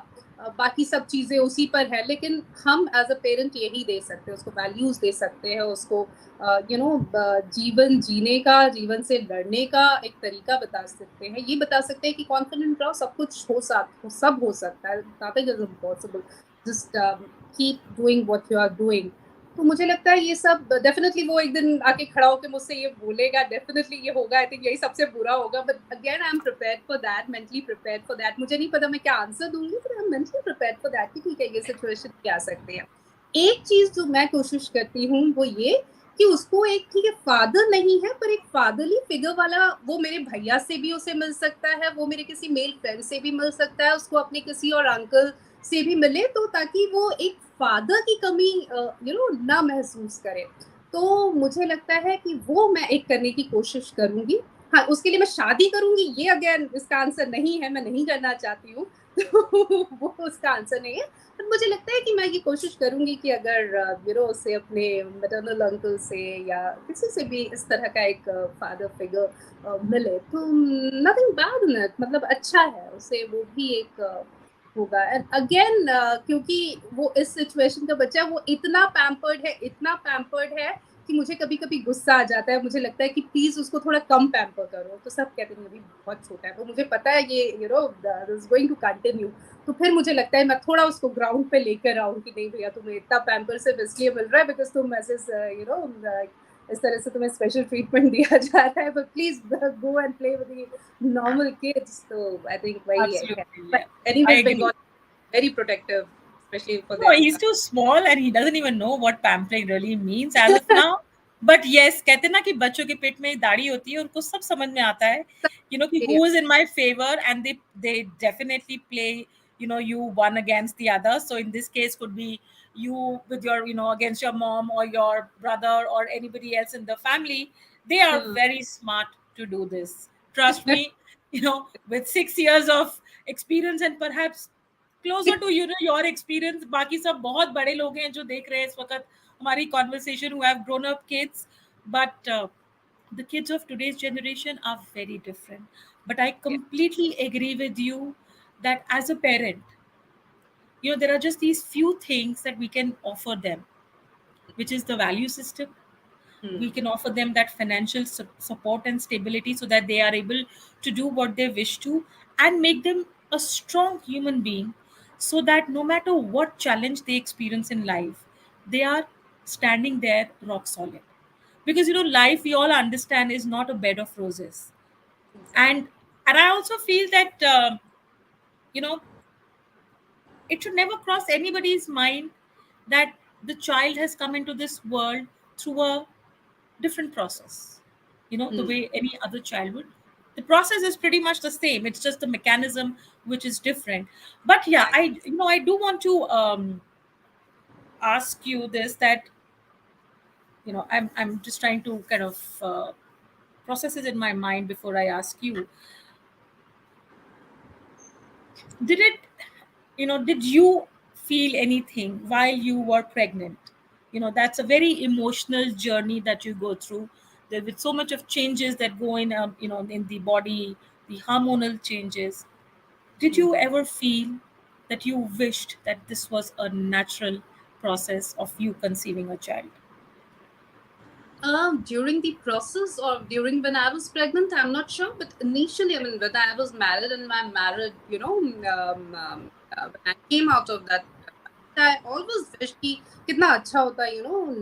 [SPEAKER 2] बाकी सब चीज़ें उसी पर है। लेकिन हम एज अ पेरेंट यही दे सकते हैं, उसको वैल्यूज़ दे सकते हैं, उसको यू नो जीवन जीने का, जीवन से लड़ने का एक तरीका बता सकते हैं, ये बता सकते हैं कि कॉन्फिडेंट रहो, सब कुछ सब हो सकता है, nothing is impossible, just keep doing what you are doing. तो मुझे लगता है ये सब डेफिनेटली वो एक दिन आके खड़ा होकर मुझसे ये बोलेगा, डेफिनेटली ये होगा, आई थिंक यही सबसे बुरा होगा, but again I am prepared for that, mentally prepared for that. मुझे नहीं पता मैं क्या आंसर दूंगी, but I am mentally prepared for that कि ठीक है, ये सिचुएशन क्या सकते हैं। एक चीज जो मैं कोशिश करती हूँ वो ये कि उसको एक, ठीक है फादर नहीं है, पर एक फादरली फिगर वाला, वो मेरे भैया से भी उसे मिल सकता है, वो मेरे किसी मेल फ्रेंड से भी मिल सकता है, उसको अपने किसी और अंकल से भी मिले, तो ताकि वो एक फादर की कमी ना महसूस करे। तो मुझे लगता है कि वो मैं एक करने की कोशिश करूंगी। हाँ, उसके लिए मैं शादी करूंगी, ये अगेन इसका आंसर नहीं है, मैं नहीं करना चाहती हूँ। तो वो उसका आंसर नहीं है। पर मुझे लगता है कि मैं ये कोशिश करूंगी कि अगर उससे अपने मैटरनल अंकल से या किसी से भी इस तरह का एक फादर फिगर मिले, तो नथिंग बैड इन इट, मतलब अच्छा है, उसे वो भी एक होगा। एंड अगेन क्योंकि वो इस सिचुएशन का बच्चा है, वो इतना पैम्पर्ड है, इतना पैम्पर्ड है कि मुझे कभी कभी गुस्सा आ जाता है, मुझे लगता है कि प्लीज उसको थोड़ा कम पैम्पर करो, तो सब कहते हैं अभी बहुत छोटा है, तो मुझे पता है ये इज गोइंग टू कंटिन्यू। तो फिर मुझे लगता है मैं थोड़ा उसको ग्राउंड पे लेकर आऊँ कि नहीं भैया, तुम्हें इतना पैम्पर सिर्फ इसलिए मिल रहा है बिकॉज तुम ऐसे इस तरह से तुम्हें स्पेशल ट्रीटमेंट दिया जा रहा है, but please go and play with the normal kids. तो आई थिंक वही है।
[SPEAKER 1] Absolutely,
[SPEAKER 2] But
[SPEAKER 1] yeah. I
[SPEAKER 2] anyways,
[SPEAKER 1] agree.
[SPEAKER 2] Bengal very protective, especially for
[SPEAKER 1] No,
[SPEAKER 2] their.
[SPEAKER 1] he's too small and he doesn't even know what pampering really means as of now. But yes, कहते हैं ना कि बच्चों के पेट में दाढ़ी होती है, उनको सब समझ में आता है, कि
[SPEAKER 2] Yeah.
[SPEAKER 1] who is in my favor, and they definitely play, you one against the other. So in this case could be you with your, against your mom or your brother or anybody else in the family. They are
[SPEAKER 2] Hmm.
[SPEAKER 1] very smart to do this. Trust me, with 6 years of experience and perhaps closer to your experience, बाकी सब बहुत बड़े लोग हैं जो देख रहे हैं इस वक्त हमारी conversation, who have grown up kids, but the kids of today's generation are very different. But I
[SPEAKER 2] Yeah.
[SPEAKER 1] completely agree with you that as a parent, there are just these few things that we can offer them, which is the value system. We
[SPEAKER 2] Hmm.
[SPEAKER 1] can offer them that financial support and stability so that they are able to do what they wish to, and make them a strong human being, so that no matter what challenge they experience in life, they are standing there rock solid. Because life, we all understand, is not a bed of roses.
[SPEAKER 2] Exactly.
[SPEAKER 1] And I also feel that you know it should never cross anybody's mind that the child has come into this world through a different process, the
[SPEAKER 2] Hmm.
[SPEAKER 1] way any other child would. The process is pretty much the same, it's just the mechanism which is different. But yeah, I do want to ask you this, that I'm just trying to kind of process it in my mind before I ask you. Did you feel anything while you were pregnant? That's a very emotional journey that you go through. There with so much of changes that go in, in the body, the hormonal changes. Did
[SPEAKER 2] Hmm.
[SPEAKER 1] you ever feel that you wished that this was a natural process of you conceiving a child?
[SPEAKER 2] During the process or during when I was pregnant, I'm not sure. But initially, I mean, when I was married and my marriage, when I came out of that, I always wish कि कितना अच्छा होता,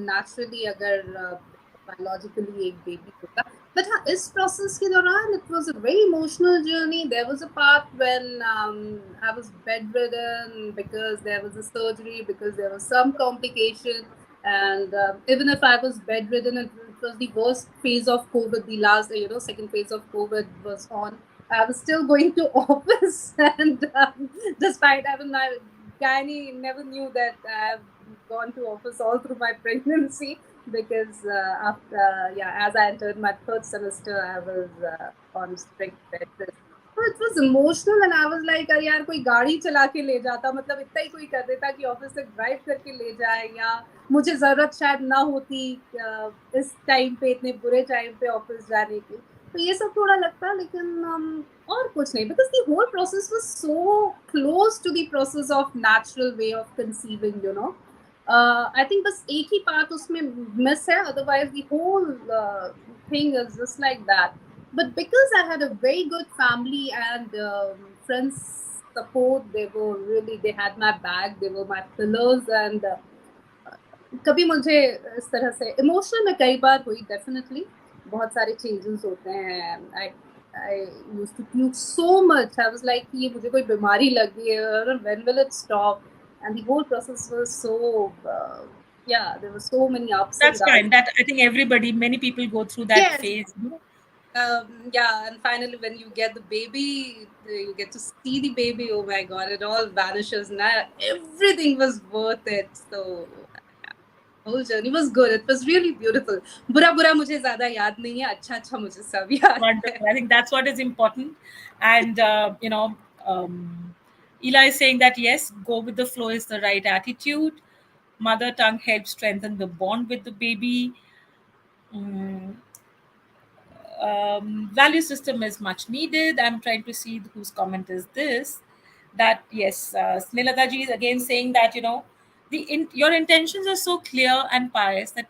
[SPEAKER 2] naturally अगर biologically एक baby होता. But हाँ, इस process के दौरान it was a very emotional journey. There was a part when I was bedridden because there was a surgery, because there was some complication. And even if I was bedridden, it was the worst phase of COVID, the last, second phase of COVID was on. I was still going to office, and despite I was my gynae never knew that I've gone to office all through my pregnancy because after as I entered my third semester, I was on strict bed rest. So it was emotional, and I was like, अरे यार कोई गाड़ी चला के ले जाता, मतलब इतना ही कोई कर देता कि ऑफिस तक ड्राइव करके ले जाए, या मुझे जरूरत शायद ना होती इस टाइम पे, इतने बुरे टाइम पे ऑफिस जाने की. तो ये सब थोड़ा लगता है, लेकिन और कुछ नहीं, because the whole process was so close to the process of natural way of conceiving, I think बस एक ही पार्ट उसमें मिस है, otherwise the whole thing is just like that. But because I had a very good family and friends support, they had my back, they were my pillars. And कभी मुझे इस तरह से इमोशनल में कई बार हुई, डेफिनेटली बहुत सारे चेंजेस होते हैं. I used to puke so much. I was like ये मुझे कोई बीमारी लग गई है, और when will it stop? And the whole process was so there were so many ups and
[SPEAKER 1] That's
[SPEAKER 2] downs.
[SPEAKER 1] fine. That I think everybody, many people go through that
[SPEAKER 2] Yes.
[SPEAKER 1] phase.
[SPEAKER 2] And finally when you get the baby, you get to see the baby, oh my god, it all vanishes. Now everything was worth it. So whole journey was good. It was really beautiful. बुरा बुरा मुझे ज़्यादा याद नहीं है, अच्छा अच्छा मुझे सब याद है.
[SPEAKER 1] Wonderful. I think that's what is important. And, Eli is saying that yes, go with the flow is the right attitude. Mother tongue helps strengthen the bond with the baby. Mm, value system is much needed. I'm trying to see whose comment is this. That yes, Snilata ji is again saying that your intentions are so clear and pious that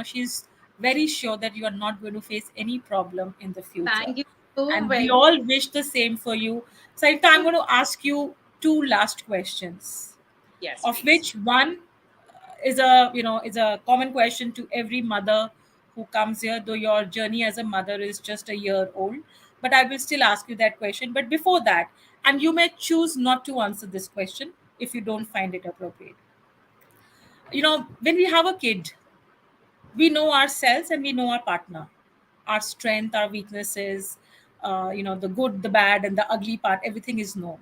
[SPEAKER 1] she's very sure that you are not going to face any problem in the future,
[SPEAKER 2] Thank you so
[SPEAKER 1] and we
[SPEAKER 2] very much.
[SPEAKER 1] all wish the same for you. So I'm going to ask you two last questions,
[SPEAKER 2] Yes,
[SPEAKER 1] of
[SPEAKER 2] please.
[SPEAKER 1] which one is a common question to every mother who comes here, though your journey as a mother is just a year old, but I will still ask you that question. But before that, and you may choose not to answer this question if you don't find it appropriate. When we have a kid, we know ourselves and we know our partner, our strength, our weaknesses, the good, the bad, and the ugly part, everything is known.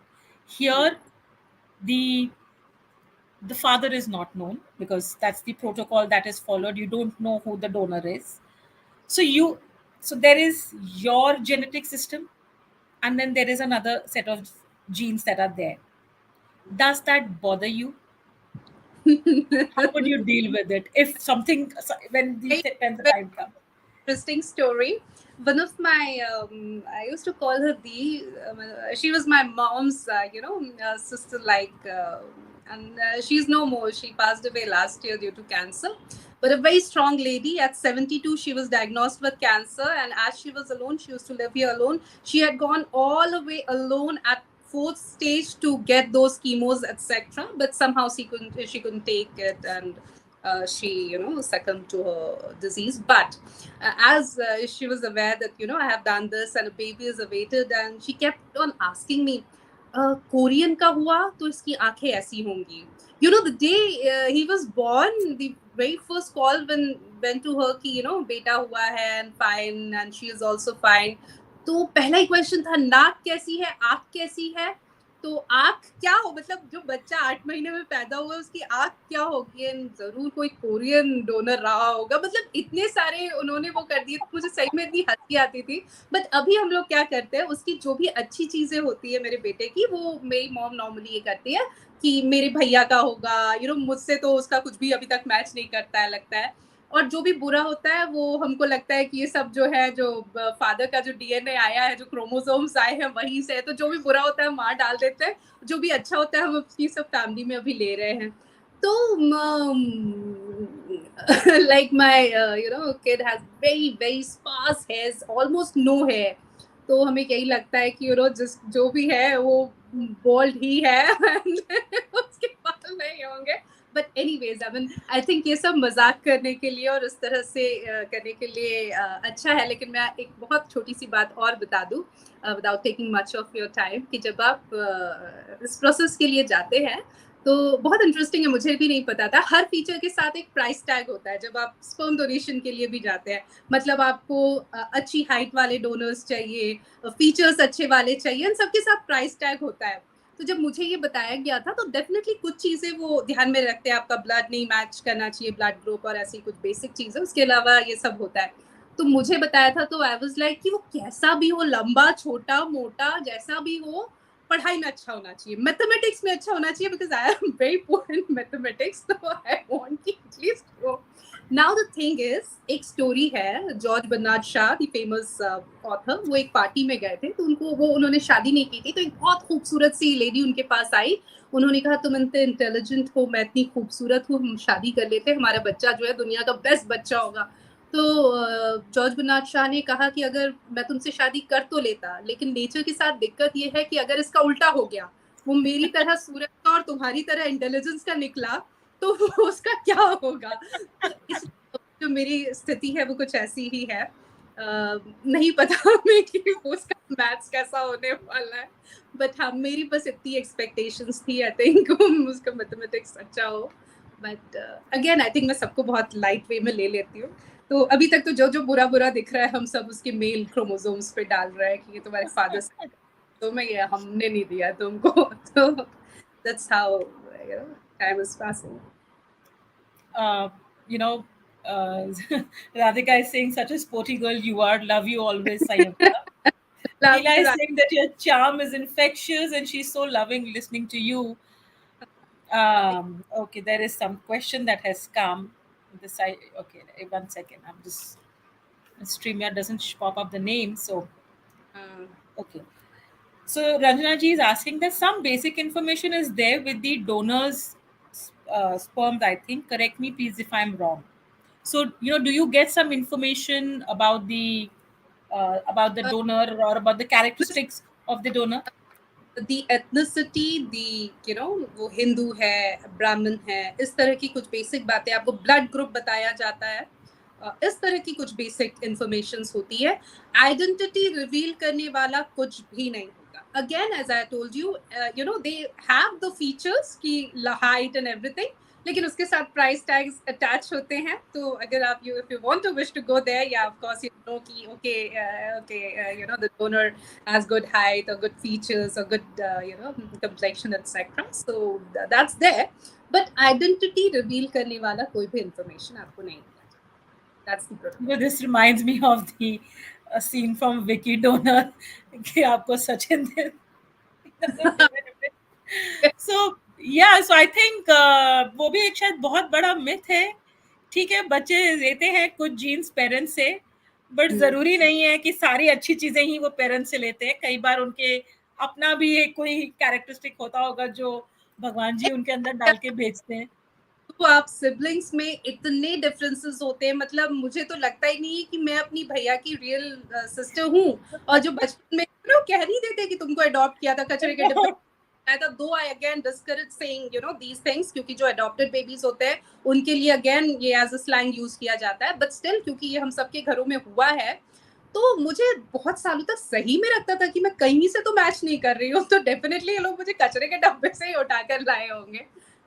[SPEAKER 1] Here, the the father is not known because that's the protocol that is followed. You don't know who the donor is. So there is your genetic system, and then there is another set of genes that are there. Does that bother you? How would you deal with it if something, when the time comes?
[SPEAKER 2] Interesting story. One of my, I used to call her she was my mom's, sister, and she's no more. She passed away last year due to cancer. But a very strong lady. At 72, she was diagnosed with cancer. And as she was alone, she used to live here alone. She had gone all the way alone at fourth stage to get those chemos, etc. But somehow she couldn't take it, and she succumbed to her disease. But as she was aware that I have done this and a baby is awaited, and she kept on asking me, Korean का हुआ तो इसकी आंखें ऐसी होंगी. The day he was born, the very first call when went to her कि बेटा हुआ है and fine, and she is also fine. तो पहला ही क्वेश्चन था, नाक कैसी है, आंख कैसी है. तो आंख क्या हो, मतलब जो बच्चा 8 महीने में पैदा हुआ है उसकी आंख क्या होगी, एंड जरूर कोई कोरियन डोनर रहा होगा. मतलब इतने सारे उन्होंने वो कर दिए, मुझे सही में इतनी हंसी आती थी. बट अभी हम लोग क्या करते हैं, उसकी जो भी अच्छी चीजें होती है मेरे बेटे की, वो मेरी मॉम नॉर्मली ये करती है कि मेरे भैया का होगा, मुझसे तो उसका कुछ भी अभी तक मैच नहीं करता है लगता है. और जो भी बुरा होता है वो हमको लगता है कि ये सब जो है, जो फादर का जो डीएनए आया है, जो क्रोमोसोम्स आए हैं वहीं से, तो जो भी बुरा होता है मार डाल देते हैं, जो भी अच्छा होता है हम अपनी सब फैमिली में अभी ले रहे हैं. तो like my kid has very very sparse hairs, almost no hair. तो हमें यही लगता है कि जो भी है वो बॉल्ड ही है. उसके बाल नहीं होंगे. But anyways I mean I think ये सब मजाक करने के लिए और उस तरह से करने के लिए अच्छा है, लेकिन मैं एक बहुत छोटी सी बात और बता दूं without taking much of your time, कि जब आप इस प्रोसेस के लिए जाते हैं तो बहुत इंटरेस्टिंग है, मुझे भी नहीं पता था, हर फीचर के साथ एक प्राइस टैग होता है जब आप स्पर्म डोनेशन के लिए भी जाते हैं। मतलब आपको अच्छी हाइट वाले डोनर्स चाहिए, फीचर्स अच्छे वाले चाहिए, इन सबके साथ प्राइस टैग होता है। तो जब मुझे ये बताया गया था तो डेफिनेटली कुछ चीज़ें वो ध्यान में रखते हैं, आपका ब्लड नहीं मैच करना चाहिए, ब्लड ग्रुप और ऐसी कुछ बेसिक चीज़ें, उसके अलावा ये सब होता है। तो मुझे बताया था तो आई वाज लाइक कि वो कैसा भी हो, लंबा छोटा मोटा जैसा भी हो, पढ़ाई में अच्छा होना चाहिए, मैथमेटिक्स में अच्छा होना चाहिए, because I am very poor in mathematics, तो आई वांट कि एटलीस्ट वो। नाउ द थिंग इज, एक स्टोरी है, George Bernard Shaw the famous author, वो एक पार्टी में गए थे, तो उनको वो उन्होंने शादी नहीं की थी, तो एक बहुत खूबसूरत सी लेडी उनके पास आई। उन्होंने कहा तुम इतने इंटेलिजेंट हो, मैं इतनी खूबसूरत हूँ, हम शादी कर लेते, हमारा बच्चा जो है दुनिया का बेस्ट बच्चा होगा। तो जॉर्ज बर्नार्ड शाह ने कहा कि अगर मैं तुमसे शादी कर तो लेता, लेकिन नेचर के साथ दिक्कत ये है कि अगर इसका उल्टा हो गया, वो मेरी तरह सूरज का और तुम्हारी तरह इंटेलिजेंस का निकला, तो उसका क्या होगा। तो इस जो मेरी स्थिति है वो कुछ ऐसी ही है। नहीं पता हमें कि उसका मैथ्स कैसा होने वाला है, बट हाँ मेरी बस इतनी एक्सपेक्टेशंस थी, आई थिंक उसका मैथमेटिक्स अच्छा हो। बट अगेन आई थिंक मैं सबको बहुत लाइट वे में ले लेती हूँ। तो अभी तक तो जो जो बुरा बुरा दिख रहा है हम सब उसके मेल क्रोमोसोम्स पे डाल रहे हैं कि ये तुम्हारे फादर से, तो मैं ये हमने नहीं दिया तुमको। तो that's how time is passing.
[SPEAKER 1] uh, you know, uh, Radhika is saying, such a sporty girl you are. Love you always, Sanyukta.
[SPEAKER 2] Love
[SPEAKER 1] Leela
[SPEAKER 2] you.
[SPEAKER 1] is saying that your charm is infectious and she's so loving listening to you. Okay, there is some question that has come. This I okay. One second. I'm just StreamYard doesn't pop up the name, so okay. So Ranjana ji is asking that some basic information is there with the donor's sperms. I think. Correct me, please, if I'm wrong. So do you get some information about the donor or about the characteristics of the donor?
[SPEAKER 2] The ethnicity, the वो हिंदू है, ब्राह्मण है, इस तरह की कुछ basic बातें, आपको ब्लड ग्रुप बताया जाता है, इस तरह की कुछ बेसिक इंफॉर्मेशन होती है। आइडेंटिटी रिवील करने वाला कुछ भी नहीं होगा। Again as I told you, they have the features की हाइट एंड एवरीथिंग, लेकिन उसके साथ प्राइस टैग्स अटैच होते हैं। तो अगर आप if you want to wish to go there, या ऑफ कोर्स यू नो कि okay okay the donor has good height or good features or good complexion etc, so that's there, but identity reveal करने वाला कोई भी information आपको नहीं दिया जाता। That's the protocol.
[SPEAKER 1] This reminds me of the scene from Vicky Donor कि आपको Sachin doesn't remember. So yeah, so I think वो भी एक शायद बहुत बड़ा myth है। ठीक है, बच्चे लेते हैं कुछ जीन्स पेरेंट्स से, बट जरूरी नहीं है कि सारी अच्छी चीजें ही वो पेरेंट्स से लेते हैं। कई बार उनके अपना भी एक कोई कैरेक्टरिस्टिक होता होगा जो भगवान जी उनके अंदर डाल के भेजते हैं।
[SPEAKER 2] तो आप सिबलिंग्स में इतने डिफरेंसेस होते हैं, मतलब मुझे तो लगता ही नहीं है कि मैं अपनी भैया की रियल सिस्टर हूँ। और जो बचपन में कह नहीं देते कि तुमको अडॉप्ट किया था कचरे के डिब्बे, दो I again discourage saying these things, क्योंकि जो अडॉप्टेड बेबीज होते हैं उनके लिए अगेन ये एज अ स्लैंग यूज किया जाता है, बट स्टिल क्योंकि ये हम सबके घरों में हुआ है, तो मुझे बहुत सालों तक सही में लगता था कि मैं कहीं से तो मैच नहीं कर रही हूँ, तो डेफिनेटली ये लोग मुझे कचरे के डब्बे से ही उठाकर लाए होंगे।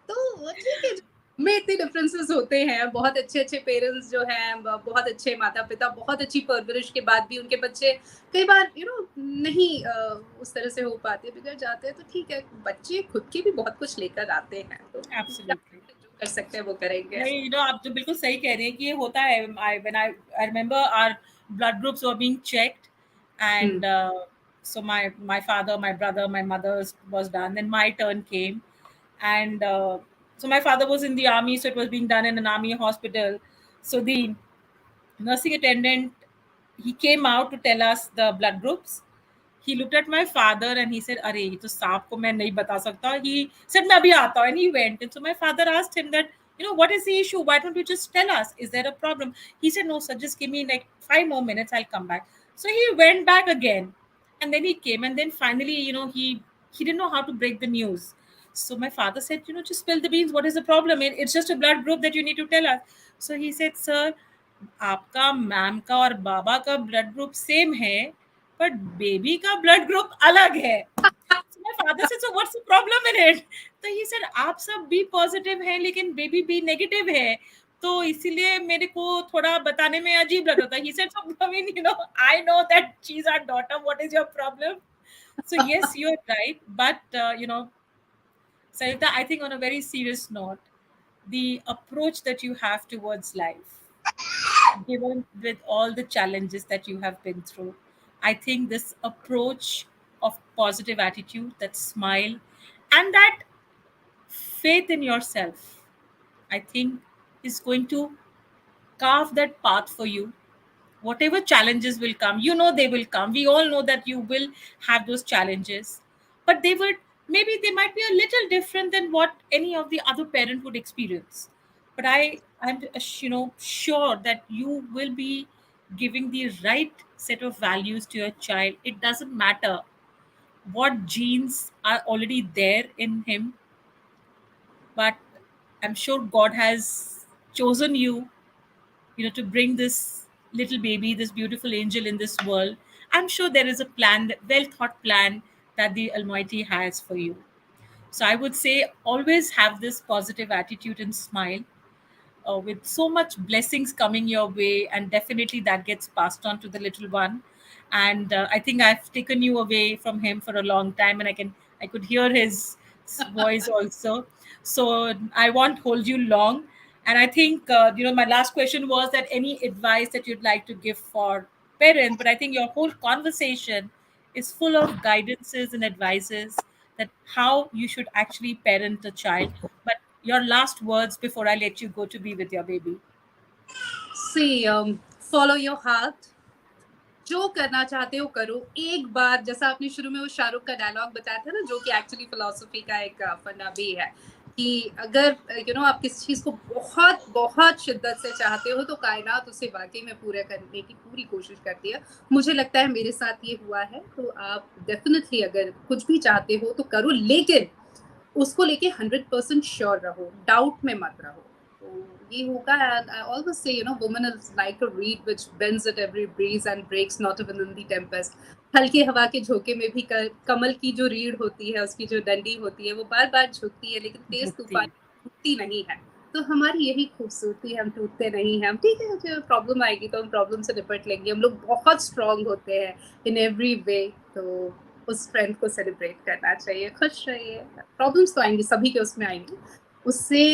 [SPEAKER 2] तो ठीक है, में इतने डिफरेंसेस होते हैं। बहुत अच्छे अच्छे पेरेंट्स जो हैं, बहुत अच्छे माता पिता, बहुत अच्छी परवरिश के बाद भी उनके बच्चे कई बार नहीं उस तरह से हो पाते, बिगड़ जाते हैं, तो ठीक है, बच्चे खुद के भी बहुत कुछ लेकर आते हैं, तो
[SPEAKER 1] एब्सोल्युटली।
[SPEAKER 2] जो कर सकते हैं वो करेंगे।
[SPEAKER 1] नहीं, आप जो बिल्कुल सही कह रहे हैं कि ये होता है। I remember our blood groups were being checked and so my father, my brother, my mother's was done, then my turn came, and so my father was in the army, so it was being done in an army hospital. So the nursing attendant, he came out to tell us the blood groups. He looked at my father and he said, अरे ये तो सांप को मैं नहीं बता सकता. He said मैं अभी आता हूँ, and he went. And so my father asked him that, what is the issue? Why don't you just tell us? Is there a problem? He said, no sir, just give me like 5 more minutes, I'll come back. So he went back again, and then he came, and then finally, he didn't know how to break the news. So my father said, just spill the beans. What is the problem? It's just a blood group that you need to tell us. So he said, sir, आपका ma'am का और बाबा का blood group same है, but baby का blood group अलग है. So my father said, so what's the problem in it? तो he said, आप सब बी पॉजिटिव हैं लेकिन बेबी बी नेगेटिव है, तो इसीलिए मेरे को थोड़ा बताने में अजीब लग रहा था. He said, so I mean, I know that she's our daughter. What is your problem? So yes, you're right. But Sarita, I think on a very serious note, the approach that you have towards life, given with all the challenges that you have been through, I think this approach of positive attitude, that smile, and that faith in yourself, I think is going to carve that path for you. Whatever challenges will come, they will come. We all know that you will have those challenges, but maybe they might be a little different than what any of the other parent would experience. But I'm sure that you will be giving the right set of values to your child. It doesn't matter what genes are already there in him, but I'm sure God has chosen you, to bring this little baby, this beautiful angel in this world. I'm sure there is a plan, well thought plan that the Almighty has for you. So I would say always have this positive attitude and smile, with so much blessings coming your way, and definitely that gets passed on to the little one. And I think I've taken you away from him for a long time, and I could hear his voice also. So I won't hold you long. And I think my last question was that any advice that you'd like to give for parents, but I think your whole conversation is full of guidances and advices that how you should actually parent a child. But your last words before I let you go to be with your baby.
[SPEAKER 2] See, follow your heart. जो करना चाहते हो करो. एक बार जैसा आपने शुरू में वो शाहरुख का डायलॉग बताया था ना, जो कि एक्चुअली फिलॉसफी का एक फंडा भी है, कि अगर आप किसी चीज को बहुत बहुत शिद्दत से चाहते हो तो कायनात उसे वाकई में पूरा करने की पूरी कोशिश करती है. मुझे लगता है मेरे साथ ये हुआ है. तो आप डेफिनेटली अगर कुछ भी चाहते हो तो करो, लेकिन उसको लेके 100% श्योर रहो, डाउट में मत रहो. तो ये होगा. And I always say woman is like a reed which bends at every breeze and breaks not even in the tempest. हल्के हवा के झोंके में भी कमल की जो रीढ़ होती है, उसकी जो डंडी होती है, वो बार बार झुकती है, लेकिन तेज तूफान टूटती नहीं है. तो हमारी यही खूबसूरती है, हम टूटते नहीं हैं. हम ठीक है, जब प्रॉब्लम आएगी तो हम प्रॉब्लम से निपट लेंगे. हम लोग बहुत स्ट्रांग होते हैं इन एवरी वे. तो उस फ्रेंड को सेलिब्रेट करना चाहिए. खुश रहिए. प्रॉब्लम्स तो आएंगी, सभी के उसमें आएंगी. उससे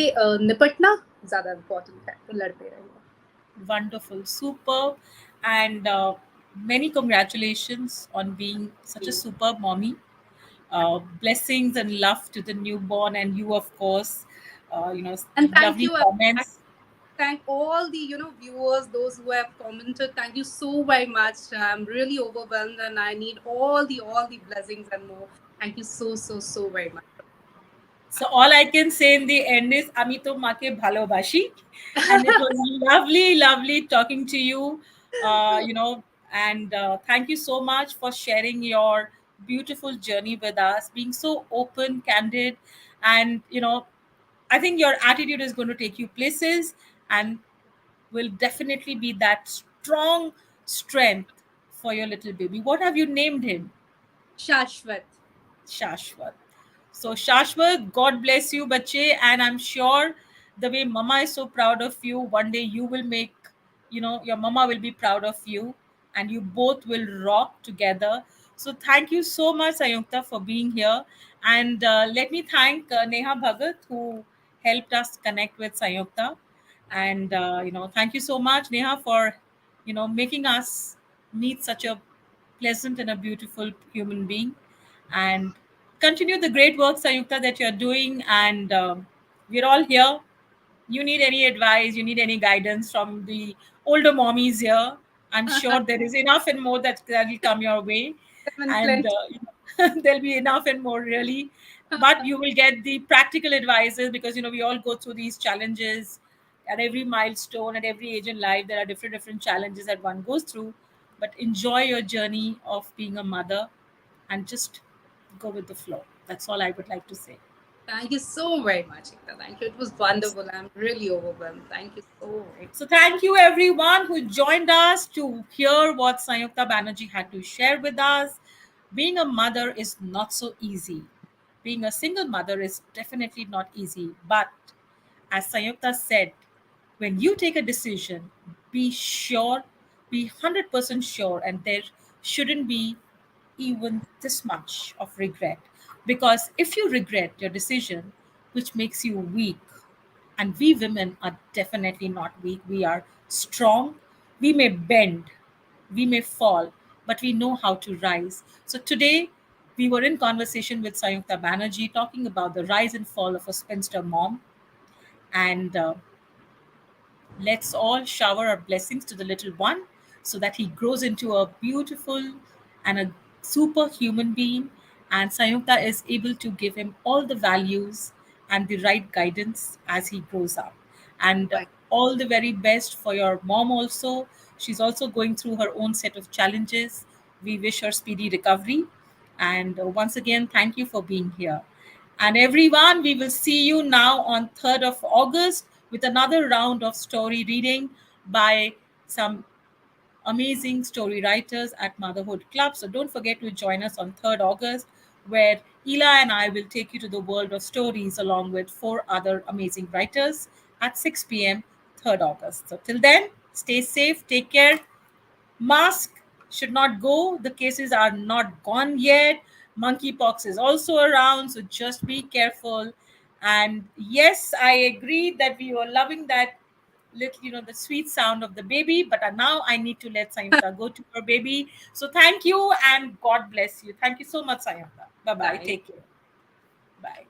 [SPEAKER 2] निपटना ज्यादा इम्पोर्टेंट है. तो लड़ते रहिए.
[SPEAKER 1] Wonderful, superb, and many congratulations on being such a superb mommy. Blessings and love to the newborn, and you, of course.
[SPEAKER 2] And thank
[SPEAKER 1] Lovely
[SPEAKER 2] you.
[SPEAKER 1] comments.
[SPEAKER 2] Thank all the viewers, those who have commented. Thank you so very much. I'm really overwhelmed, and I need all the blessings and more. Thank you so very much.
[SPEAKER 1] So all I can say in the end is Amito Make Bhalobashi. And it was lovely, lovely talking to you. And thank you so much for sharing your beautiful journey with us, being so open, candid, and I think your attitude is going to take you places and will definitely be that strong strength for your little baby. What have you named him?
[SPEAKER 2] Shashwat.
[SPEAKER 1] Shashwat. So Shashwat, God bless you, bache, and I'm sure the way Mama is so proud of you, one day you will make, your Mama will be proud of you, and you both will rock together. So thank you so much, Sanyukta, for being here, and let me thank Neha Bhagat who helped us connect with Sanyukta, and thank you so much, Neha, for making us meet such a pleasant and a beautiful human being, and continue the great work, Sayukta, that you're doing. And we're all here. You need any advice, you need any guidance from the older mommies here, I'm sure there is enough and more that will come your way. And
[SPEAKER 2] Plenty.
[SPEAKER 1] there'll be enough and more, really. But you will get the practical advices, because we all go through these challenges at every milestone, at every age in life. There are different challenges that one goes through. But enjoy your journey of being a mother, and just go with the flow. That's all I would like to say.
[SPEAKER 2] Thank you so very much, Ekta. Thank you. It was wonderful. I'm really overwhelmed. Thank you so very
[SPEAKER 1] So thank you everyone who joined us to hear what Sanyukta Banerjee had to share with us. Being a mother is not so easy. Being a single mother is definitely not easy. But as Sanyukta said, when you take a decision, be sure, be 100% sure, and there shouldn't be even this much of regret. Because if you regret your decision, which makes you weak, and we women are definitely not weak. We are strong. We may bend, we may fall, but we know how to rise. So today, we were in conversation with Sanyukta Banerjee talking about the rise and fall of a spinster mom. And let's all shower our blessings to the little one so that he grows into a beautiful and a superhuman being. And Sayukta is able to give him all the values and the right guidance as he grows up. And
[SPEAKER 2] much.
[SPEAKER 1] all the very best for your mom also. She's also going through her own set of challenges. We wish her speedy recovery. And once again, thank you for being here. And everyone, we will see you now on 3rd of August with another round of story reading by some amazing story writers at Motherhood Club. So don't forget to join us on 3rd August, where Ela and I will take you to the world of stories along with four other amazing writers at 6 p.m. 3rd August. So till then, stay safe, take care. Mask should not go. The cases are not gone yet. Monkeypox is also around, so just be careful. And yes, I agree that we were loving that little, the sweet sound of the baby. But now I need to let Sayanta go to her baby. So thank you and God bless you. Thank you so much, Sayanta. Bye bye.
[SPEAKER 2] Thank
[SPEAKER 1] Take care. Bye.